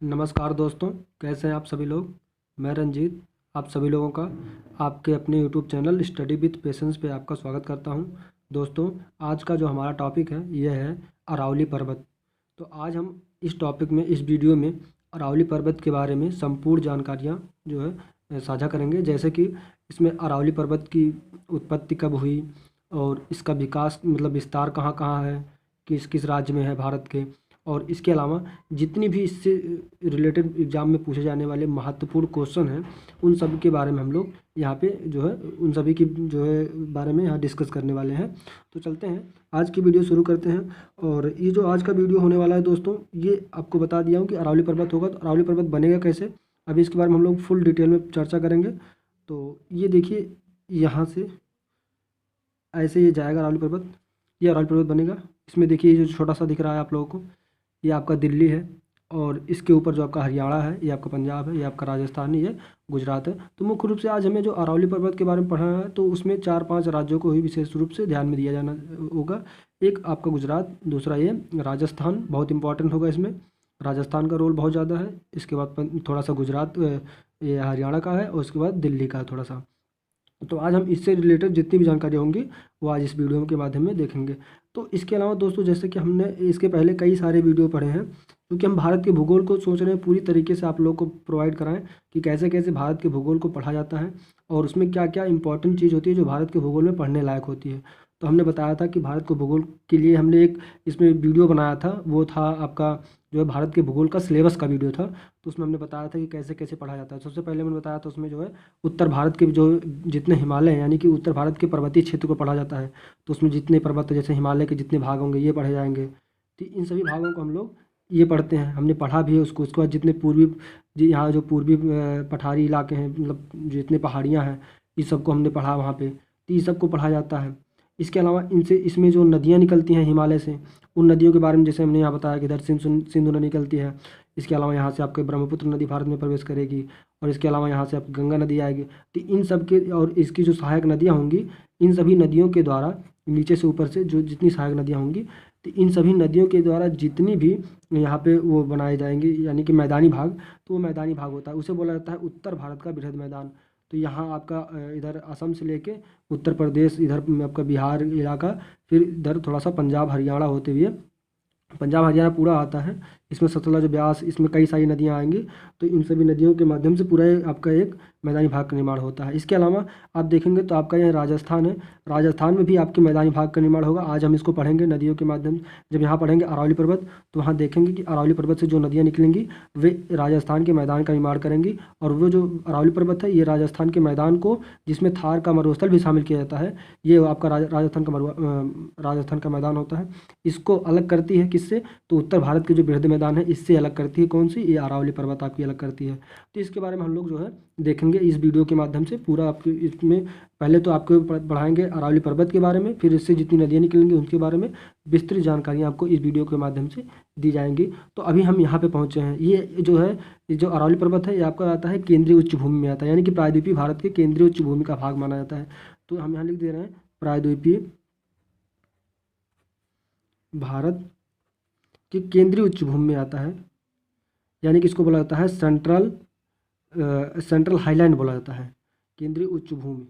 नमस्कार दोस्तों, कैसे हैं आप सभी लोग। मैं रंजीत आप सभी लोगों का आपके अपने YouTube channel study with patience पे आपका स्वागत करता हूं। दोस्तों, आज का जो हमारा टॉपिक है यह है अरावली पर्वत। तो आज हम इस टॉपिक में इस वीडियो में अरावली पर्वत के बारे में संपूर्ण जानकारियां जो है साझा करेंगे। जैसे कि इसमें अरावली पर्वत की उत्पत्ति कब हुई और इसका विकास मतलब विस्तार कहाँ कहाँ है, किस किस राज्य में है भारत के, और इसके अलावा जितनी भी इससे रिलेटेड एग्ज़ाम में पूछे जाने वाले महत्वपूर्ण क्वेश्चन हैं उन सभी के बारे में हम लोग यहाँ पे जो है उन सभी की जो है बारे में यहाँ डिस्कस करने वाले हैं। तो चलते हैं, आज की वीडियो शुरू करते हैं। और ये जो आज का वीडियो होने वाला है दोस्तों, ये आपको बता दिया हूँ कि अरावली पर्वत होगा। तो अरावली पर्वत बनेगा कैसे, अभी इसके बारे में हम लोग फुल डिटेल में चर्चा करेंगे। तो ये देखिए, यहाँ से ऐसे ये जाएगा अरावली पर्वत, ये अरावली पर्वत बनेगा। इसमें देखिए ये जो छोटा सा दिख रहा है आप लोगों को, ये आपका दिल्ली है, और इसके ऊपर जो आपका हरियाणा है, ये आपका पंजाब है, ये आपका राजस्थान है, ये गुजरात है। तो मुख्य रूप से आज हमें जो अरावली पर्वत के बारे में पढ़ना है, तो उसमें 4-5 राज्यों को ही विशेष रूप से ध्यान में दिया जाना होगा। एक आपका गुजरात, दूसरा ये राजस्थान बहुत इंपॉर्टेंट होगा, इसमें राजस्थान का रोल बहुत ज़्यादा है। इसके बाद थोड़ा सा गुजरात ये हरियाणा का है, और उसके बाद दिल्ली का है थोड़ा सा। तो आज हम इससे रिलेटेड जितनी भी जानकारी होंगी वो आज इस वीडियो के माध्यम में देखेंगे। तो इसके अलावा दोस्तों, जैसे कि हमने इसके पहले कई सारे वीडियो पढ़े हैं, क्योंकि हम भारत के भूगोल को सोच रहे हैं पूरी तरीके से आप लोग को प्रोवाइड कराएं कि कैसे कैसे भारत के भूगोल को पढ़ा जाता है और उसमें क्या क्या इंपॉर्टेंट चीज़ होती है जो भारत के भूगोल में पढ़ने लायक होती है। तो हमने बताया था कि भारत के भूगोल के लिए हमने एक इसमें वीडियो बनाया था, वो था आपका जो है भारत के भूगोल का सिलेबस का वीडियो था। तो उसमें हमने बताया था कि कैसे कैसे पढ़ा जाता है। सबसे पहले मैंने बताया था उसमें जो है उत्तर भारत के जो जितने हिमालय हैं, यानी कि उत्तर भारत के पर्वतीय क्षेत्र को पढ़ा जाता है। तो उसमें जितने पर्वत जैसे हिमालय के जितने भाग होंगे ये पढ़े जाएंगे। तो इन सभी भागों को हम लोग ये पढ़ते हैं, हमने पढ़ा भी है उसको। उसके बाद जितने पूर्वी यहाँ जो पूर्वी पठारी इलाके हैं, मतलब जितने पहाड़ियाँ हैं, इस सबको हमने पढ़ा वहाँ पे। तो ये सबको पढ़ा जाता है। इसके अलावा इनसे इसमें जो नदियाँ निकलती हैं हिमालय से, उन नदियों के बारे में जैसे हमने यहाँ बताया कि इधर सिंधु नदी निकलती है। इसके अलावा यहाँ से आपके ब्रह्मपुत्र नदी भारत में प्रवेश करेगी, और इसके अलावा यहाँ से आपकी गंगा नदी आएगी। तो इन सब के और इसकी जो सहायक नदियाँ होंगी, इन सभी नदियों के द्वारा नीचे से ऊपर से जो जितनी सहायक नदियाँ होंगी, तो इन सभी नदियों के द्वारा जितनी भी यहाँ पे वो बनाए जाएंगे, यानी कि मैदानी भाग, तो वो मैदानी भाग होता है, उसे बोला जाता है उत्तर भारत का बृहद मैदान। तो यहाँ आपका इधर असम से लेके उत्तर प्रदेश, इधर आपका बिहार इलाका, फिर इधर थोड़ा सा पंजाब हरियाणा होते हुए पंजाब हरियाणा पूरा आता है। इसमें सतलज, ब्यास, इसमें कई सारी नदियाँ आएंगी। तो इन सभी नदियों के माध्यम से पूरा आपका एक मैदानी भाग का निर्माण होता है। इसके अलावा आप देखेंगे तो आपका यहाँ राजस्थान है, राजस्थान में भी आपके मैदानी भाग का निर्माण होगा। आज हम इसको पढ़ेंगे नदियों के माध्यम। जब यहाँ पढ़ेंगे अरावली पर्वत, तो वहाँ देखेंगे कि अरावली पर्वत से जो नदियाँ निकलेंगी वे राजस्थान के मैदान का निर्माण करेंगी। और वो जो अरावली पर्वत है, ये राजस्थान के मैदान को, जिसमें थार का मरुस्थल भी शामिल किया जाता है, ये आपका राजस्थान का मैदान होता है। इसको अलग करती है किससे, तो उत्तर भारत के जो बृहद मैदान है इससे अलग करती है। कौन सी, ये अरावली पर्वत आपकी अलग करती है। तो इसके बारे में हम लोग जो है देखेंगे इस वीडियो के माध्यम से पूरा। आपके इसमें पहले तो आपको पढ़ाएंगे अरावली पर्वत के बारे में, फिर इससे जितनी नदियाँ निकलेंगी उनके बारे में विस्तृत जानकारियाँ आपको इस वीडियो के माध्यम से दी जाएंगी। तो अभी हम यहाँ पे पहुँचे हैं। ये जो है, ये जो अरावली पर्वत है, ये आपका आता है केंद्रीय उच्च भूमि में आता है, यानी कि प्रायद्वीपीय भारत के केंद्रीय उच्च भूमि का भाग माना जाता है। तो हम यहाँ लिख दे रहे हैं प्रायद्वीपीय भारत के केंद्रीय उच्च भूमि में आता है, यानी कि इसको बोला जाता है सेंट्रल हाईलैंड बोला जाता है, केंद्रीय उच्च भूमि।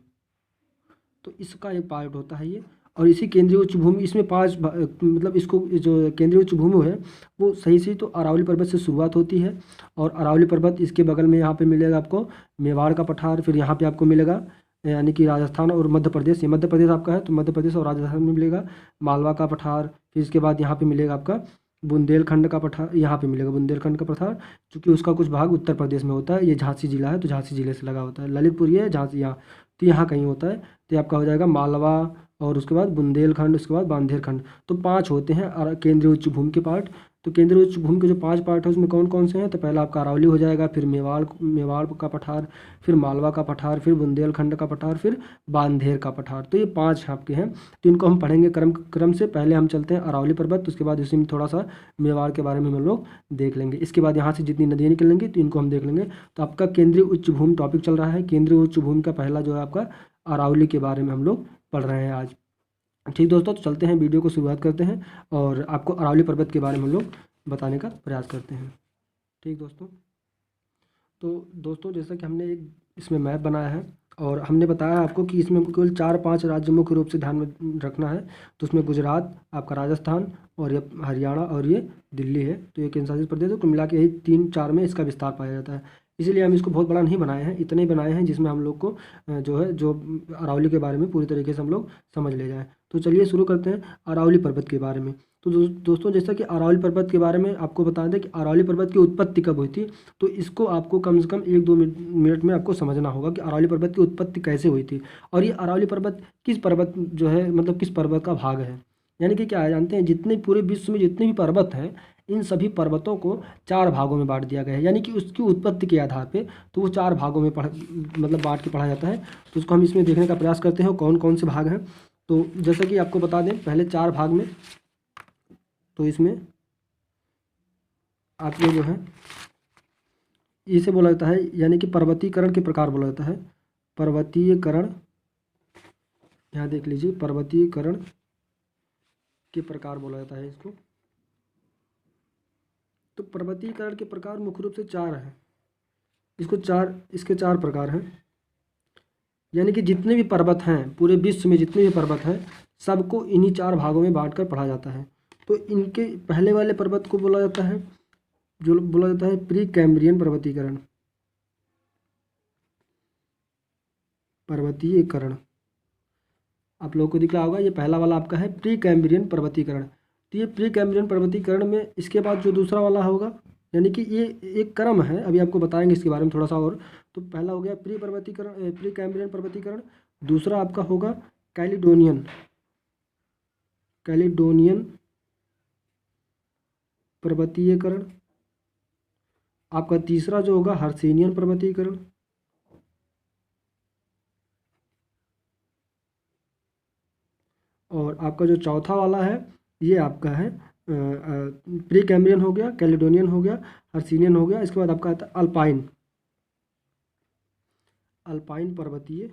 तो इसका एक पार्ट होता है ये। और इसी केंद्रीय उच्च भूमि, इसमें 5 मतलब इसको जो केंद्रीय उच्च भूमि है वो सही से तो अरावली पर्वत से शुरुआत होती है। और अरावली पर्वत इसके बगल में यहाँ पे मिलेगा आपको मेवाड़ का पठार, फिर यहाँ पे आपको मिलेगा यानी कि राजस्थान और मध्य प्रदेश, ये मध्य प्रदेश आपका है तो मध्य प्रदेश और राजस्थान में मिलेगा मालवा का पठार। फिर इसके बाद यहाँ पे मिलेगा आपका बुंदेलखंड का पठार, यहाँ पे मिलेगा बुंदेलखंड का पठार, चूँकि उसका कुछ भाग उत्तर प्रदेश में होता है। ये झांसी जिला है तो झांसी जिले से लगा होता है, ललितपुर ये झांसी यहाँ, तो यहाँ कहीं होता है। तो ये आपका हो जाएगा मालवा, और उसके बाद बुंदेलखंड, उसके बाद बांदेरखंड। तो 5 होते हैं केंद्रीय उच्च भूमि के पार्ट। तो केंद्रीय उच्च भूमि के जो 5 पार्ट है उसमें कौन कौन से हैं, तो पहला आपका अरावली हो जाएगा, फिर मेवाड़ का पठार, फिर मालवा का पठार, फिर बुंदेलखंड का पठार, फिर बांधेर का पठार। तो ये 5 आपके हैं। तो इनको हम पढ़ेंगे क्रम से। पहले हम चलते हैं अरावली पर्वत, उसके बाद इसी में थोड़ा सा मेवाड़ के बारे में हम लोग देख लेंगे। इसके बाद यहाँ से जितनी नदियाँ निकलेंगी तो इनको हम देख लेंगे। तो आपका केंद्रीय उच्च भूमि टॉपिक चल रहा है। केंद्रीय उच्च भूमि का पहला जो है आपका अरावली के बारे में हम लोग पढ़ रहे हैं आज। ठीक दोस्तों, तो चलते हैं, वीडियो को शुरुआत करते हैं और आपको अरावली पर्वत के बारे में हम लोग बताने का प्रयास करते हैं। ठीक दोस्तों, तो दोस्तों जैसा कि हमने एक इसमें मैप बनाया है और हमने बताया आपको कि इसमें हमको केवल 4-5 राज्य मुख्य रूप से ध्यान में रखना है। तो उसमें गुजरात, आपका राजस्थान और ये हरियाणा और ये दिल्ली है। तो ये केंद्र शासित प्रदेश है, कुल मिला के यही 3-4 में इसका विस्तार पाया जाता है। इसीलिए हम इसको बहुत बड़ा नहीं बनाए हैं, इतने ही बनाए हैं जिसमें हम लोग को जो अरावली के बारे में पूरी तरीके से हम लोग समझ ले जाएँ। तो चलिए शुरू करते हैं अरावली पर्वत के बारे में। तो दोस्तों जैसा कि अरावली पर्वत के बारे में आपको बता दें कि अरावली पर्वत की उत्पत्ति कब हुई थी। तो इसको आपको कम से कम 1-2 मिनट में आपको समझना होगा कि अरावली पर्वत की उत्पत्ति कैसे हुई थी और ये अरावली पर्वत किस पर्वत जो है मतलब किस पर्वत का भाग है। यानी कि क्या है जानते हैं, जितने पूरे विश्व में जितने भी पर्वत हैं इन सभी पर्वतों को 4 भागों में बांट दिया गया है, यानी कि उसकी उत्पत्ति के आधार पे तो वो 4 भागों में मतलब बांट के पढ़ा जाता है। तो उसको हम इसमें देखने का प्रयास करते हैं कौन कौन से भाग हैं। तो जैसा कि आपको बता दें पहले 4 भाग में, तो इसमें आपको जो है इसे बोला जाता है, यानी कि पर्वतीकरण के प्रकार बोला जाता है। पर्वतीयकरण, यहाँ देख लीजिए, पर्वतीयकरण के प्रकार बोला जाता है इसको। तो पर्वतीकरण के प्रकार मुख्य रूप से 4 हैं। इसके 4 प्रकार हैं, यानी कि जितने भी पर्वत हैं पूरे विश्व में, जितने भी पर्वत हैं सबको इन्हीं 4 भागों में बांट कर पढ़ा जाता है। तो इनके पहले वाले पर्वत को बोला जाता है, जो बोला जाता है प्री कैम्ब्रियन पर्वतीकरण। पर्वतीयकरण आप लोगों को दिख रहा होगा, ये पहला वाला आपका है प्री कैम्ब्रियन पर्वतीकरण। तो ये प्री कैम्ब्रियन पर्वतीकरण में इसके बाद जो दूसरा वाला होगा, यानी कि ये एक क्रम है, अभी आपको बताएंगे इसके बारे में थोड़ा सा और। तो पहला हो गया प्री कैम्ब्रियन पर्वतीकरण। दूसरा आपका होगा कैलिडोनियन पर्वतीयकरण। आपका तीसरा जो होगा हर्सिनियन पर्वतीकरण। और आपका जो चौथा वाला है ये आपका है प्री कैम्ब्रियन हो गया, कैलिडोनियन हो गया, हर्सिनियन हो गया। इसके बाद आपका आता है अल्पाइन पर्वतीय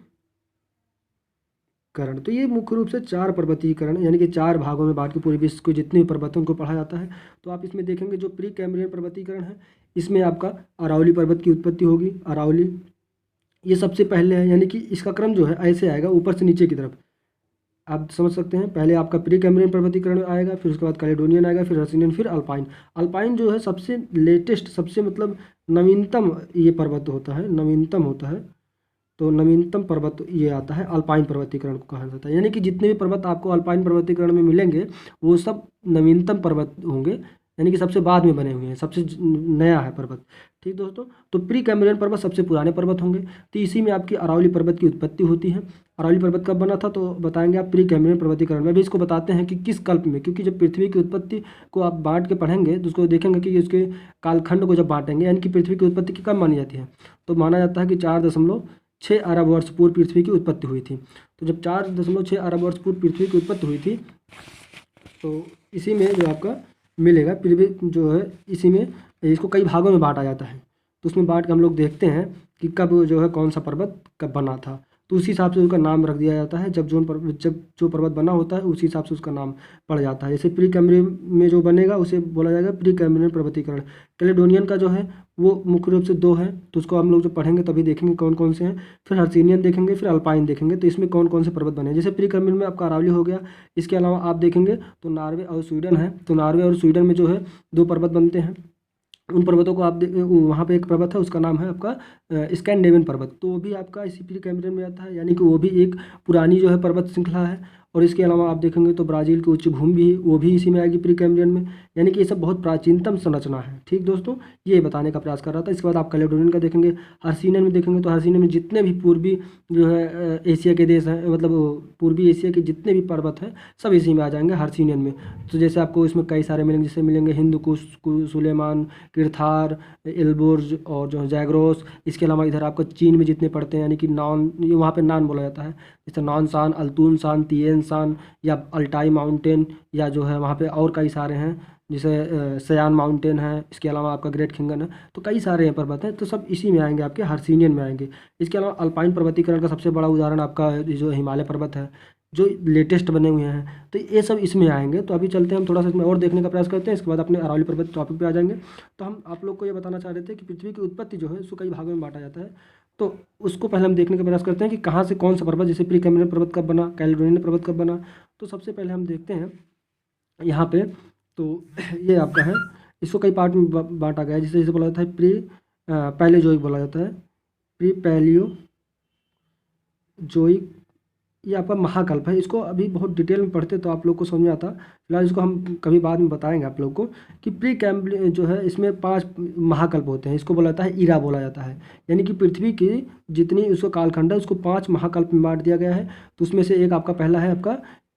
करण। तो ये मुख्य रूप से 4 पर्वतीयकरण यानी कि 4 भागों में बांट के पूरे विश्व को जितने भी पर्वतों को पढ़ा जाता है। तो आप इसमें देखेंगे जो प्री कैम्ब्रियन पर्वतीकरण है इसमें आपका अरावली पर्वत की उत्पत्ति होगी। अरावली ये सबसे पहले है, यानी कि इसका क्रम जो है ऐसे आएगा ऊपर से नीचे की तरफ, आप समझ सकते हैं। पहले आपका प्री कैम्ब्रियन पर्वतीकरण आएगा, फिर उसके बाद कैलेडोनियन आएगा, फिर हर्सिनियन, फिर अल्पाइन जो है सबसे लेटेस्ट, सबसे मतलब नवीनतम ये पर्वत होता है, नवीनतम होता है। तो नवीनतम पर्वत ये आता है, अल्पाइन पर्वतीकरण को कहा जाता है। यानी कि जितने भी पर्वत आपको अल्पाइन पर्वतीकरण में मिलेंगे वो सब नवीनतम पर्वत होंगे, यानी कि सबसे बाद में बने हुए हैं, सबसे नया है पर्वत। ठीक दोस्तों, तो प्री कैम्ब्रियन पर्वत सबसे पुराने पर्वत होंगे। तो इसी में आपकी अरावली पर्वत की उत्पत्ति होती है। अरावली पर्वत कब बना था तो बताएंगे आप प्री कैम्ब्रियन पर्वतीकरण में। भी इसको बताते हैं कि किस कल्प में, क्योंकि जब पृथ्वी की उत्पत्ति को आप बांट के पढ़ेंगे तो उसको देखेंगे कि उसके कालखंड को जब बांटेंगे, यानी कि पृथ्वी की उत्पत्ति कब मानी जाती है, तो माना जाता है कि 4.6 अरब वर्ष पूर्व पृथ्वी की उत्पत्ति हुई थी। तो जब 4.6 अरब वर्ष पूर्व पृथ्वी की उत्पत्ति हुई थी तो इसी में जो आपका मिलेगा पृथ्वी जो है, इसी में इसको कई भागों में बांटा जाता है। तो उसमें बांट के हम लोग देखते हैं कि कब जो है कौन सा पर्वत कब बना था, तो उसी हिसाब से उसका नाम रख दिया जाता है। जब जो पर्वत बना होता है उसी हिसाब से उसका नाम पड़ जाता है। जैसे प्री कैम्ब्रियन में जो बनेगा उसे बोला जाएगा प्री कैम्ब्रियन पर्वतीकरण। कैलेडोनियन का जो है वो मुख्य रूप से 2 है, तो उसको हम लोग जब पढ़ेंगे तभी देखेंगे कौन कौन से हैं। फिर हर्सिनियन देखेंगे, फिर अल्पाइन देखेंगे, तो इसमें कौन कौन से पर्वत बने हैं। जैसे प्री कैम्ब्रियन में आपका अरावली हो गया, इसके अलावा आप देखेंगे तो नॉर्वे और स्वीडन है। तो नॉर्वे और स्वीडन में जो है 2 पर्वत बनते हैं। उन पर्वतों को आप वहाँ पे एक पर्वत है उसका नाम है आपका स्कैंडिनेवियन पर्वत, तो वो भी आपका इसी प्री कैम्ब्रियन में आता है, यानी कि वो भी एक पुरानी जो है पर्वत श्रृंखला है। और इसके अलावा आप देखेंगे तो ब्राज़ील की उच्च भूमि भी वो भी इसी में आएगी प्री कैम्ब्रियन में, यानी कि ये सब बहुत प्राचीनतम संरचना है। ठीक दोस्तों, ये बताने का प्रयास कर रहा था। इसके बाद आप कैलेडोनियन का देखेंगे, हर्सिनियन में देखेंगे तो हर्सिनियन में जितने भी पूर्वी जो है एशिया के देश हैं, मतलब पूर्वी एशिया के जितने भी पर्वत हैं सब इसी में आ जाएंगे हर्सिनियन में। तो जैसे आपको इसमें कई सारे मिलेंगे, जैसे मिलेंगे हिंदू कुश, सुलेमान, किरथार, एल्बोर्ज और जो जैग्रोस। इसके अलावा इधर आपको चीन में जितने पड़ते हैं, यानी कि नॉन, ये वहाँ पे नान बोला जाता है, जैसे नॉनसान, अल्तून शान, तिएन शान या अल्टाई माउंटेन, या जो है वहाँ पे और कई सारे हैं जैसे सयान माउंटेन है। इसके अलावा आपका ग्रेट खिंगन है, तो कई सारे हैं पर्वत हैं, तो सब इसी में आएंगे, आपके हर्सिनियन में आएंगे। इसके अलावा अल्पाइन पर्वतीकरण का सबसे बड़ा उदाहरण आपका जो हिमालय पर्वत है, जो लेटेस्ट बने हुए हैं, तो ये सब इसमें आएंगे। तो अभी चलते हैं हम थोड़ा सा इसमें और देखने का प्रयास करते हैं, इसके बाद अपने अरावली पर्वत टॉपिक पे आ जाएंगे। तो हम आप लोग को ये बताना चाह रहे थे कि पृथ्वी की उत्पत्ति जो है उसको कई भागों में बांटा जाता है। तो उसको पहले हम देखने का प्रयास करते हैं कि कहाँ से कौन सा पर्वत, जैसे प्री कैम्ब्रियन पर्वत कब बना, कैलेडोनियन पर्वत कब बना। तो सबसे पहले हम देखते हैं यहाँ पे, तो ये आपका है, इसको कई पार्ट में बांटा गया है। जैसे बोला जाता है प्री पैलियोजोइक बोला जाता है, प्री पैलियोजोइक, ये आपका महाकल्प है। इसको अभी बहुत डिटेल में पढ़ते तो आप लोग को समझ में आता, फिलहाल इसको हम कभी बाद में बताएंगे आप लोग को कि प्री कैम्ब्रियन जो है इसमें 5 महाकल्प होते हैं। इसको बोला जाता है ईरा बोला जाता है, यानी कि पृथ्वी की जितनी उसका कालखंड है उसको 5 महाकल्प में बांट दिया गया है। तो उसमें से एक आपका पहला है आपका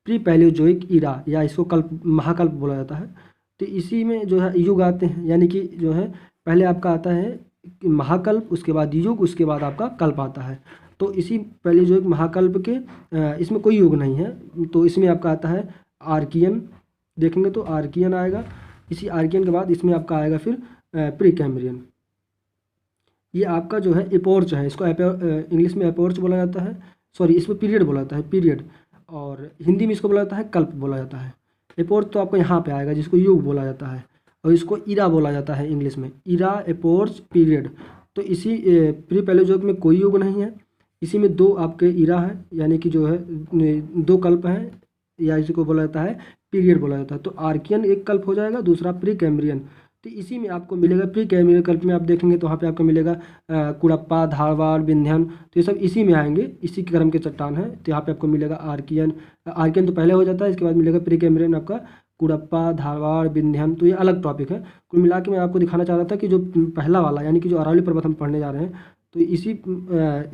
प्री पैलियोजोइक ईरा, या इसको कल्प महाकल्प बोला जाता है। तो इसी में जो है युग आते हैं, यानी कि जो है पहले आपका आता है महाकल्प, उसके बाद युग, उसके बाद आपका कल्प आता है। तो इसी पैलियोजोइक महाकल्प के इसमें कोई युग नहीं है, तो इसमें आपका आता है आर्कियन, देखेंगे तो आर्कियन आएगा। इसी आर्कियन के बाद इसमें आपका आएगा फिर प्री कैम्ब्रियन। ये आपका जो है एपोर्च है, इसको इंग्लिश में एपोर्च बोला जाता है, सॉरी इसमें पीरियड बोला जाता है, पीरियड, और हिंदी में इसको बोला जाता है कल्प बोला जाता है। एपोर्च तो आपको यहाँ पे आएगा जिसको युग बोला जाता है, और इसको ईरा बोला जाता है इंग्लिश में, ईरा, एपोर्च, पीरियड। तो इसी प्री पैलियोजोइक में कोई युग नहीं है, इसी में 2 आपके ईरा है, यानी कि जो है 2 कल्प हैं, या इसी को बोला जाता है पीरियड बोला जाता है। तो आर्कियन एक कल्प हो जाएगा, दूसरा प्री कैम्ब्रियन। तो इसी में आपको मिलेगा प्री कैम्ब्रियन कल्प में आप देखेंगे तो वहाँ पे आपको मिलेगा कुड़प्पा, धारवाड़, विंध्यन, तो ये सब इसी में आएंगे, इसी के क्रम के चट्टान है। तो यहाँ पे आपको मिलेगा आर्कियन, आर्कियन तो पहले हो जाता है, इसके बाद मिलेगा प्री कैम्ब्रियन आपका कुड़प्पा, धारवाड़, विंध्यन। तो ये अलग टॉपिक है। कुल मिला के मैं आपको दिखाना चाह रहा था कि जो पहला वाला यानी कि जो अरावली पर्वत हम पढ़ने जा रहे हैं, तो इसी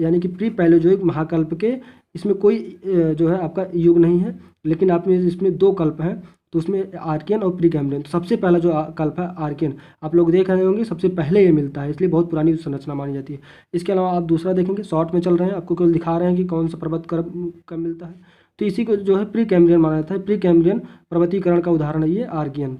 यानी कि प्री पैलियोजोइक महाकल्प के इसमें कोई जो है आपका युग नहीं है, लेकिन आप में इसमें 2 कल्प हैं, तो उसमें आर्कियन और प्री कैम्ब्रियन। तो सबसे पहला जो कल्प है आर्कियन, आप लोग देख रहे होंगे सबसे पहले ये मिलता है, इसलिए बहुत पुरानी संरचना मानी जाती है। इसके अलावा आप दूसरा देखेंगे, शॉर्ट में चल रहे हैं, आपको केवल दिखा रहे हैं कि कौन सा पर्वत कब मिलता है। तो इसी को जो है प्री कैम्ब्रियन माना जाता है, प्री कैम्ब्रियन पर्वतीकरण का उदाहरण है ये आर्कियन।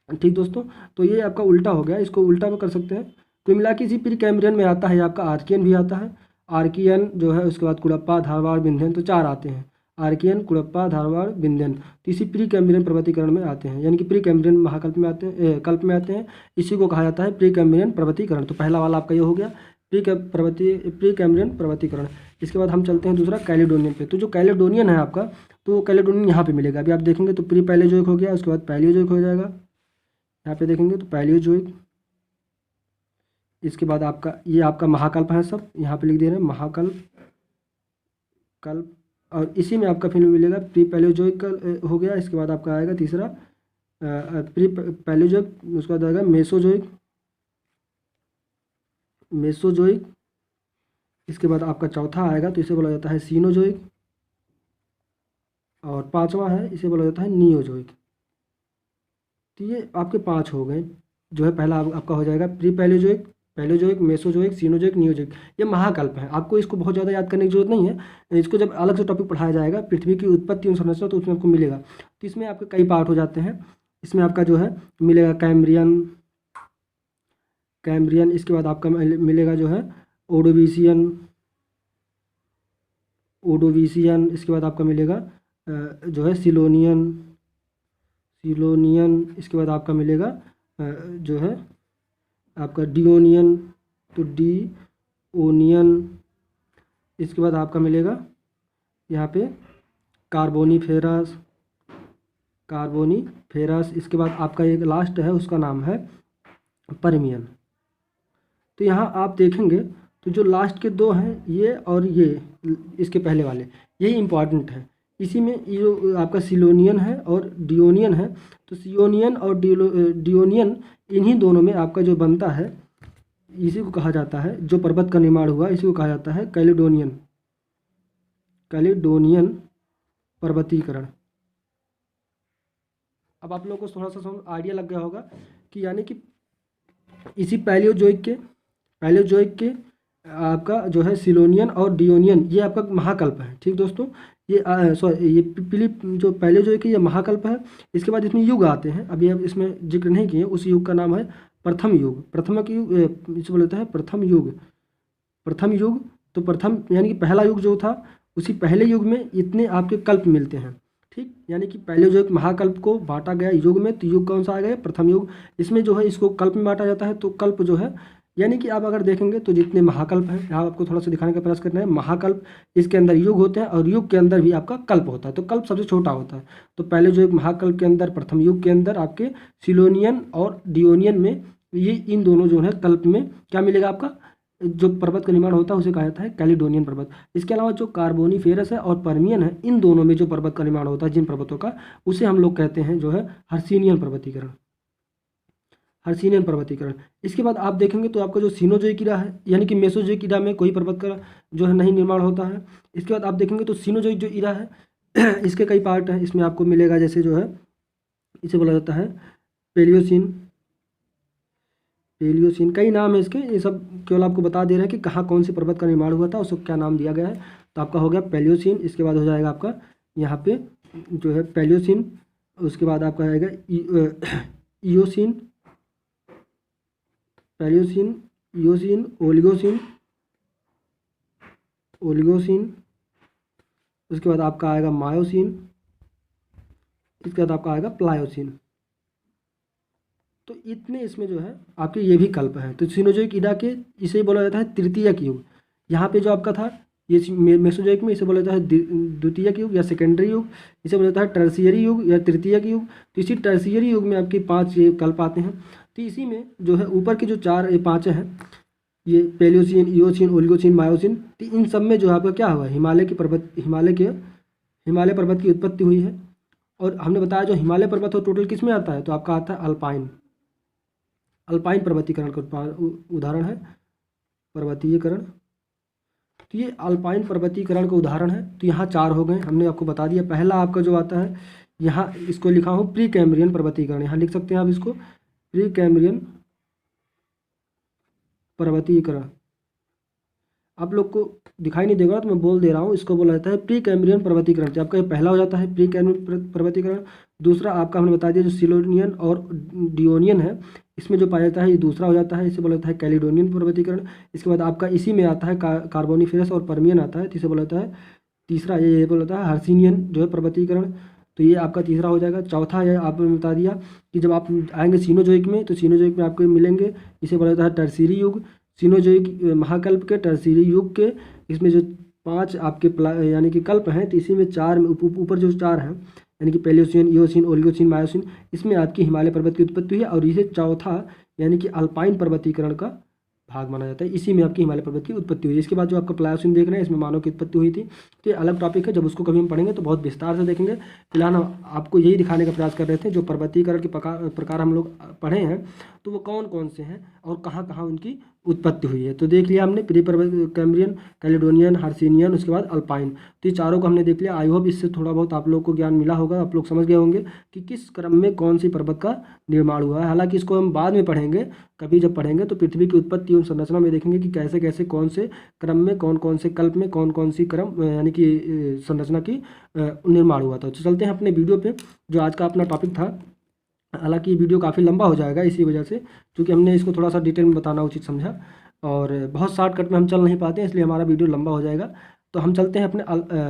ठीक दोस्तों, तो ये आपका उल्टा हो गया, इसको उल्टा भी कर सकते हैं। कुल मिला के इसी प्री कैम्ब्रियन में आता है आपका आर्कियन भी आता है, आर्कियन जो है, उसके बाद कुड़प्पा, धारवाड़, विंध्यन, तो 4 आते हैं, आर्कियन, कुड़प्पा, धारवाड़, विंध्यन। तो इसी प्री कैम्ब्रियन पर्वतीकरण में आते हैं, यानी कि प्री कैम्ब्रियन महाकल्प में आते हैं, कल्प में आते हैं। इसी को कहा जाता है प्री कैम्ब्रियन पर्वतीकरण। तो पहला वाला आपका ये हो गया प्री कैम्ब्रियन पर्वतीकरण। इसके बाद हम चलते हैं दूसरा कैलेडोनियन पे। तो जो कैलेडोनियन है आपका, तो कैलेडोनियन यहाँ पे मिलेगा। अभी आप देखेंगे तो प्री पैलियोजोइक हो गया, उसके बाद पैलियोजोइक हो जाएगा, यहाँ पे देखेंगे तो पैलियोजोइक। इसके बाद आपका ये आपका महाकल्प है, सब यहाँ पे लिख दे रहे हैं महाकल्प, कल्प, और इसी में आपका फिर मिलेगा प्री पैलियोजोइक हो गया। इसके बाद आपका आएगा तीसरा प्री पैलियोजोइक, उसके बाद आएगा मेसोजोइक, मेसोजोइक। इसके बाद आपका चौथा आएगा तो इसे बोला जाता है सीनोजोइक, और 5वां है इसे बोला जाता है नियोजोइक। तो ये आपके 5 हो गए, जो है पहला आपका हो जाएगा pre Palaeozoic, Palaeozoic, Mesozoic, Cenozoic, Neozoic. ये महाकल्प है, आपको इसको बहुत ज़्यादा याद करने की जरूरत नहीं है। इसको जब अलग से टॉपिक पढ़ाया जाएगा पृथ्वी की उत्पत्ति और संरचना, तो उसमें आपको मिलेगा। तो इसमें आपके कई पार्ट हो जाते हैं। इसमें आपका जो है मिलेगा कैम्ब्रियन, कैम्ब्रियन। इसके बाद आपका मिलेगा जो है ओडोविशियन, ओडोविशियन। इसके बाद आपका मिलेगा जो है सिलोनियन, सिलोनियन। इसके बाद आपका मिलेगा जो है आपका डियोनियन, तो डिओनियन। इसके बाद आपका मिलेगा यहाँ पे कार्बोनीफेरस, कार्बोनीफेरस। इसके बाद आपका एक लास्ट है, उसका नाम है परमियन। तो यहाँ आप देखेंगे तो जो लास्ट के 2 हैं ये और ये, इसके पहले वाले, यही इम्पॉर्टेंट है। इसी में ये जो आपका सिलोनियन है और डियोनियन है, तो सियोनियन और डियोनियन, इन्हीं दोनों में आपका जो बनता है, इसी को कहा जाता है, जो पर्वत का निर्माण हुआ इसी को कहा जाता है कैलेडोनियन, कैलेडोनियन पर्वतीकरण। अब आप लोगों को थोड़ा सा आइडिया लग गया होगा कि यानी कि इसी पैलियोजोइक के आपका जो है सिलोनियन और डियोनियन, ये आपका महाकल्प है। ठीक दोस्तों, ये ये जो पैलियोजोइक ये महाकल्प है। इसके बाद इसमें युग आते हैं, अभी अब इसमें जिक्र नहीं किए। उस युग का नाम है प्रथम युग, प्रथम युग इसे बोलते हैं प्रथम युग, प्रथम युग। तो प्रथम यानी कि पहला युग जो था उसी पहले युग में इतने आपके कल्प मिलते हैं। ठीक, यानी कि पहले जो एक महाकल्प को बांटा गया युग में, तो युग कौन सा आ गया? प्रथम युग। इसमें जो है इसको कल्प में बांटा जाता है। तो कल्प जो है, यानी कि आप अगर देखेंगे तो जितने महाकल्प हैं, यहाँ आपको थोड़ा सा दिखाने का प्रयास करना है। महाकल्प, इसके अंदर युग होते हैं और युग के अंदर भी आपका कल्प होता है। तो कल्प सबसे छोटा होता है। तो पहले जो एक महाकल्प के अंदर, प्रथम युग के अंदर आपके सिलोनियन और डियोनियन में, ये इन दोनों जो है कल्प में क्या मिलेगा? आपका जो पर्वत का निर्माण होता है उसे कहा जाता है कैलिडोनियन पर्वत। इसके अलावा जो कार्बोनीफेरस है और पर्मियन है, इन दोनों में जो पर्वत का निर्माण होता है, जिन पर्वतों का, उसे हम लोग कहते हैं जो है हर्सिनियन पर्वतीकरण। हर्सिनियन पर्वतीकरण। इसके बाद आप देखेंगे तो आपका जो सीनोजोइक इरा है, यानी कि मेसोजोइक इरा में कोई पर्वत का जो है नहीं निर्माण होता है। इसके बाद आप देखेंगे तो सीनोजोइक जो इरा है इसके कई पार्ट हैं, इसमें आपको मिलेगा, जैसे जो है इसे बोला जाता है पेलियोसिन। पेलियोसिन कई नाम है इसके, ये सब केवल आपको बता दे रहे हैं कि कहाँ कौन सी पर्वत का निर्माण हुआ था, उसको क्या नाम दिया गया है। तो आपका हो गया पेलियोसिन। इसके बाद हो जाएगा आपका यहाँ पे जो है पेलियोसिन। उसके बाद आपका आएगा eosin, Palaeocene, eosin, Oligocene, Oligocene. उसके बाद आपका आएगा मायोसिन। इसके बाद आपका आएगा प्लायोसिन। तो इतने इसमें जो है आपके ये भी कल्प हैं। तो सीनोजोइक इरा के इसे बोला जाता है तृतीयक युग। यहाँ पे जो आपका था ये मेसोजोइक में, इसे बोला जाता है द्वितीयक युग या सेकेंडरी युग। इसे बोला जाता है टर्सियरी युग या तृतीयक युग। तो इसी टर्सियरी युग में आपके 5 ये कल्प आते हैं। तो इसी में जो है ऊपर के जो 4 ये 5 हैं, ये पेलियोसिन, इयोसिन, ओलिगोसिन, मायोसिन, तो इन सब में जो है आपका क्या हुआ? हिमालय पर्वत की उत्पत्ति हुई है। और हमने बताया जो हिमालय पर्वत हो टोटल किस में आता है? तो आपका आता है अल्पाइन। अल्पाइन पर्वतीकरण का उदाहरण है पर्वतीकरण। तो ये अल्पाइन पर्वतीकरण का उदाहरण है। तो यहाँ 4 हो गए, हमने आपको बता दिया। पहला आपका जो आता है, यहाँ इसको लिखा हूँ प्री कैम्ब्रियन पर्वतीकरण, यहाँ लिख सकते हैं आप इसको प्री कैम्ब्रियन पर्वतीकरण। आप लोग को दिखाई नहीं देगा तो मैं बोल दे रहा हूँ, इसको बोला जाता है प्री कैम्ब्रियन पर्वतीकरण। तो आपका ये पहला हो जाता है प्री कैम्ब्रियन पर्वतीकरण। दूसरा आपका हमने बता दिया जो सिलोनियन और डियोनियन है, इसमें जो पाया जाता है ये दूसरा हो जाता है, इसे बोला जाता है कैलिडोनियन पर्वतीकरण। इसके बाद आपका इसी में आता है कार्बोनिफेरस और पर्मियन आता है, तो इसे बोला जाता है तीसरा, ये बोला जाता है हर्सिनियन जो है पर्वतीकरण। तो ये आपका तीसरा हो जाएगा। चौथा है आपने बता दिया कि जब आप आएंगे सीनोजोइक में, तो सीनोजोइक में आपको मिलेंगे, इसे बोला जाता है टर्सीरी युग। सीनोजोइक महाकल्प के, टर्सीरी युग के, इसमें जो 5 आपके यानी कि कल्प हैं, तो इसी में 4 ऊपर जो 4 हैं, यानी कि पेलियोसिन, इयोसिन, ओलिगोसिन, मायोसिन, इसमें आपकी हिमालय पर्वत की उत्पत्ति हुई है। और इसे चौथा यानी कि अल्पाइन पर्वतीकरण का भाग माना जाता है, इसी में आपकी हिमालय पर्वत की उत्पत्ति हुई है। इसके बाद जो आपका प्लायोसिन देख रहे हैं, इसमें मानव की उत्पत्ति हुई थी। तो ये अलग टॉपिक है, जब उसको कभी हम पढ़ेंगे तो बहुत विस्तार से देखेंगे। फिलहाल हम आपको यही दिखाने का प्रयास कर रहे थे, जो पर्वतीकरण के प्रकार हम लोग पढ़े हैं, तो वो कौन कौन से हैं और कहाँ कहाँ उनकी उत्पत्ति हुई है। तो देख लिया हमने प्री कैम्ब्रियन, कैलिडोनियन, हर्सिनियन, उसके बाद अल्पाइन। तो ये चारों को हमने देख लिया। आई होप इससे थोड़ा बहुत आप लोग को ज्ञान मिला होगा, आप लोग समझ गए होंगे कि किस क्रम में कौन सी पर्वत का निर्माण हुआ है। हालांकि इसको हम बाद में पढ़ेंगे, कभी जब पढ़ेंगे तो पृथ्वी की उत्पत्ति और संरचना में देखेंगे कि कैसे कैसे कौन से क्रम में कौन कौन से कल्प में कौन कौन सी क्रम यानी कि संरचना की निर्माण हुआ था। तो चलते हैं अपने वीडियो पे, जो आज का अपना टॉपिक था। हालांकि वीडियो काफ़ी लंबा हो जाएगा इसी वजह से, क्योंकि हमने इसको थोड़ा सा डिटेल में बताना उचित समझा, और बहुत शॉर्टकट में हम चल नहीं पाते हैं, इसलिए हमारा वीडियो लंबा हो जाएगा। तो हम चलते हैं अपने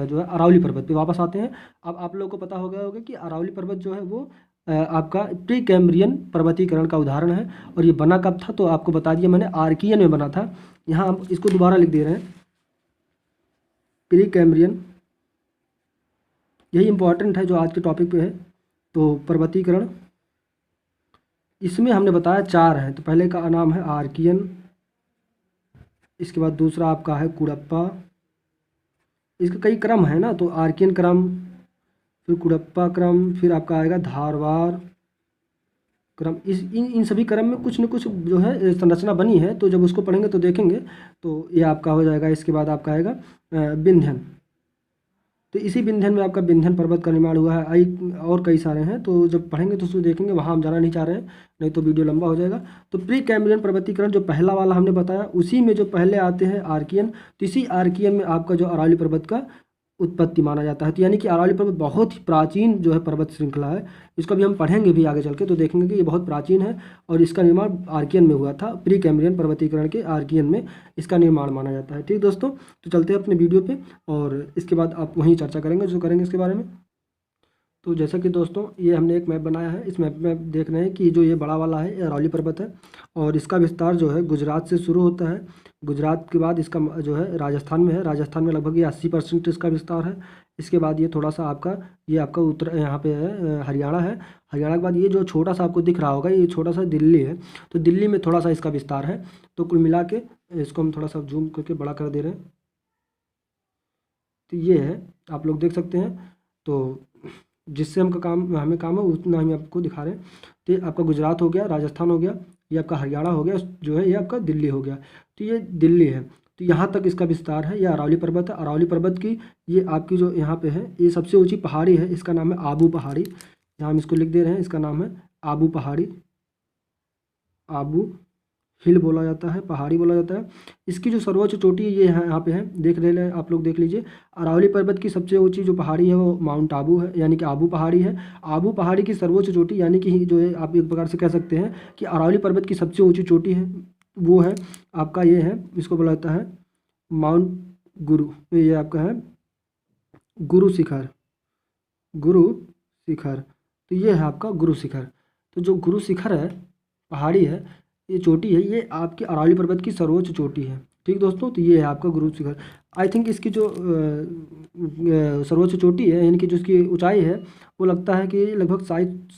जो है अरावली पर्वत पे वापस आते हैं। अब आप लोगों को पता हो गया होगा कि अरावली पर्वत जो है वो आपका प्री कैम्ब्रियन पर्वतीकरण का उदाहरण है। और ये बना कब था? तो आपको बता दिया मैंने, आर्कियन में बना था। यहाँ हम इसको दोबारा लिख दे रहे हैं, प्री कैम्ब्रियन, यही इंपॉर्टेंट है जो आज के टॉपिक पे है। तो पर्वतीकरण, इसमें हमने बताया 4 हैं। तो पहले का नाम है आर्कियन, इसके बाद दूसरा आपका है कुड़प्पा, इसका कई क्रम है ना, तो आर्कियन क्रम, फिर कुड़प्पा क्रम, फिर आपका आएगा धारवाड़ क्रम। इन सभी क्रम में कुछ न कुछ जो है संरचना बनी है, तो जब उसको पढ़ेंगे तो देखेंगे। तो ये आपका हो जाएगा। इसके बाद आपका आएगा विंध्यन। तो इसी विंध्यन में आपका विंध्यन पर्वत का निर्माण हुआ है। और कई सारे हैं, तो जब पढ़ेंगे तो उसको देखेंगे, वहाँ हम जाना नहीं चाह रहे हैं, नहीं तो वीडियो लंबा हो जाएगा। तो प्री कैम्ब्रियन पर्वतीकरण जो पहला वाला हमने बताया, उसी में जो पहले आते हैं आर्कियन। तो इसी आर्कियन में आपका जो अरावली पर्वत का उत्पत्ति माना जाता है। तो यानी कि अरावली पर्वत बहुत ही प्राचीन जो है पर्वत श्रृंखला है। इसको भी हम पढ़ेंगे भी आगे चल के, तो देखेंगे कि ये बहुत प्राचीन है और इसका निर्माण आर्कियन में हुआ था। प्री कैम्ब्रियन पर्वतीकरण के आर्कियन में इसका निर्माण माना जाता है। ठीक दोस्तों, तो चलते हैं अपने वीडियो पे और इसके बाद आप वहीं चर्चा करेंगे जो करेंगे इसके बारे में। तो जैसा कि दोस्तों ये हमने एक मैप बनाया है, इस मैप में आप देख रहे हैं कि जो ये बड़ा वाला है ये अरावली पर्वत है और इसका विस्तार जो है गुजरात से शुरू होता है। गुजरात के बाद इसका जो है राजस्थान में है, राजस्थान में लगभग ये 80% इसका विस्तार है। इसके बाद ये थोड़ा सा आपका उत्तर यहाँ पे है हरियाणा है। हरियाणा के बाद ये जो छोटा सा आपको दिख रहा होगा ये छोटा सा दिल्ली है। तो दिल्ली में थोड़ा सा इसका विस्तार है। तो कुल मिला के इसको हम थोड़ा सा जूम करके बड़ा कर दे रहे हैं। तो ये है, आप लोग देख सकते हैं। तो जिससे हमें काम है उतना हम आपको दिखा रहे हैं। तो ये आपका गुजरात हो गया, राजस्थान हो गया, ये आपका हरियाणा हो गया, जो है ये आपका दिल्ली हो गया। तो ये दिल्ली है, तो यहाँ तक इसका विस्तार है। ये अरावली पर्वत है। अरावली पर्वत की ये आपकी जो यहाँ पे है ये सबसे ऊंची पहाड़ी है, इसका नाम है आबू पहाड़ी। यहाँ हम इसको लिख दे रहे हैं, इसका नाम है आबू पहाड़ी। आबू हिल बोला जाता है, पहाड़ी बोला जाता है। इसकी जो सर्वोच्च चोटी ये यहाँ पे है, देख रहे हैं आप लोग, देख लीजिए। अरावली पर्वत की सबसे ऊंची जो पहाड़ी है वो माउंट आबू है, यानी कि आबू पहाड़ी है। आबू पहाड़ी की सर्वोच्च चोटी यानी कि जो है आप एक प्रकार से कह सकते हैं कि अरावली पर्वत की सबसे ऊंची चोटी है वो है आपका ये है, इसको बोला जाता है माउंट गुरु। ये आपका है गुरु शिखर, गुरु शिखर। तो ये है आपका गुरु शिखर। तो जो गुरु शिखर है, पहाड़ी है, ये चोटी है, ये आपकी अरावली पर्वत की सर्वोच्च चोटी है। ठीक दोस्तों, तो ये है आपका गुरु शिखर। आई थिंक इसकी जो सर्वोच्च चोटी है यानी कि जो इसकी ऊंचाई है वो लगता है कि लगभग शायद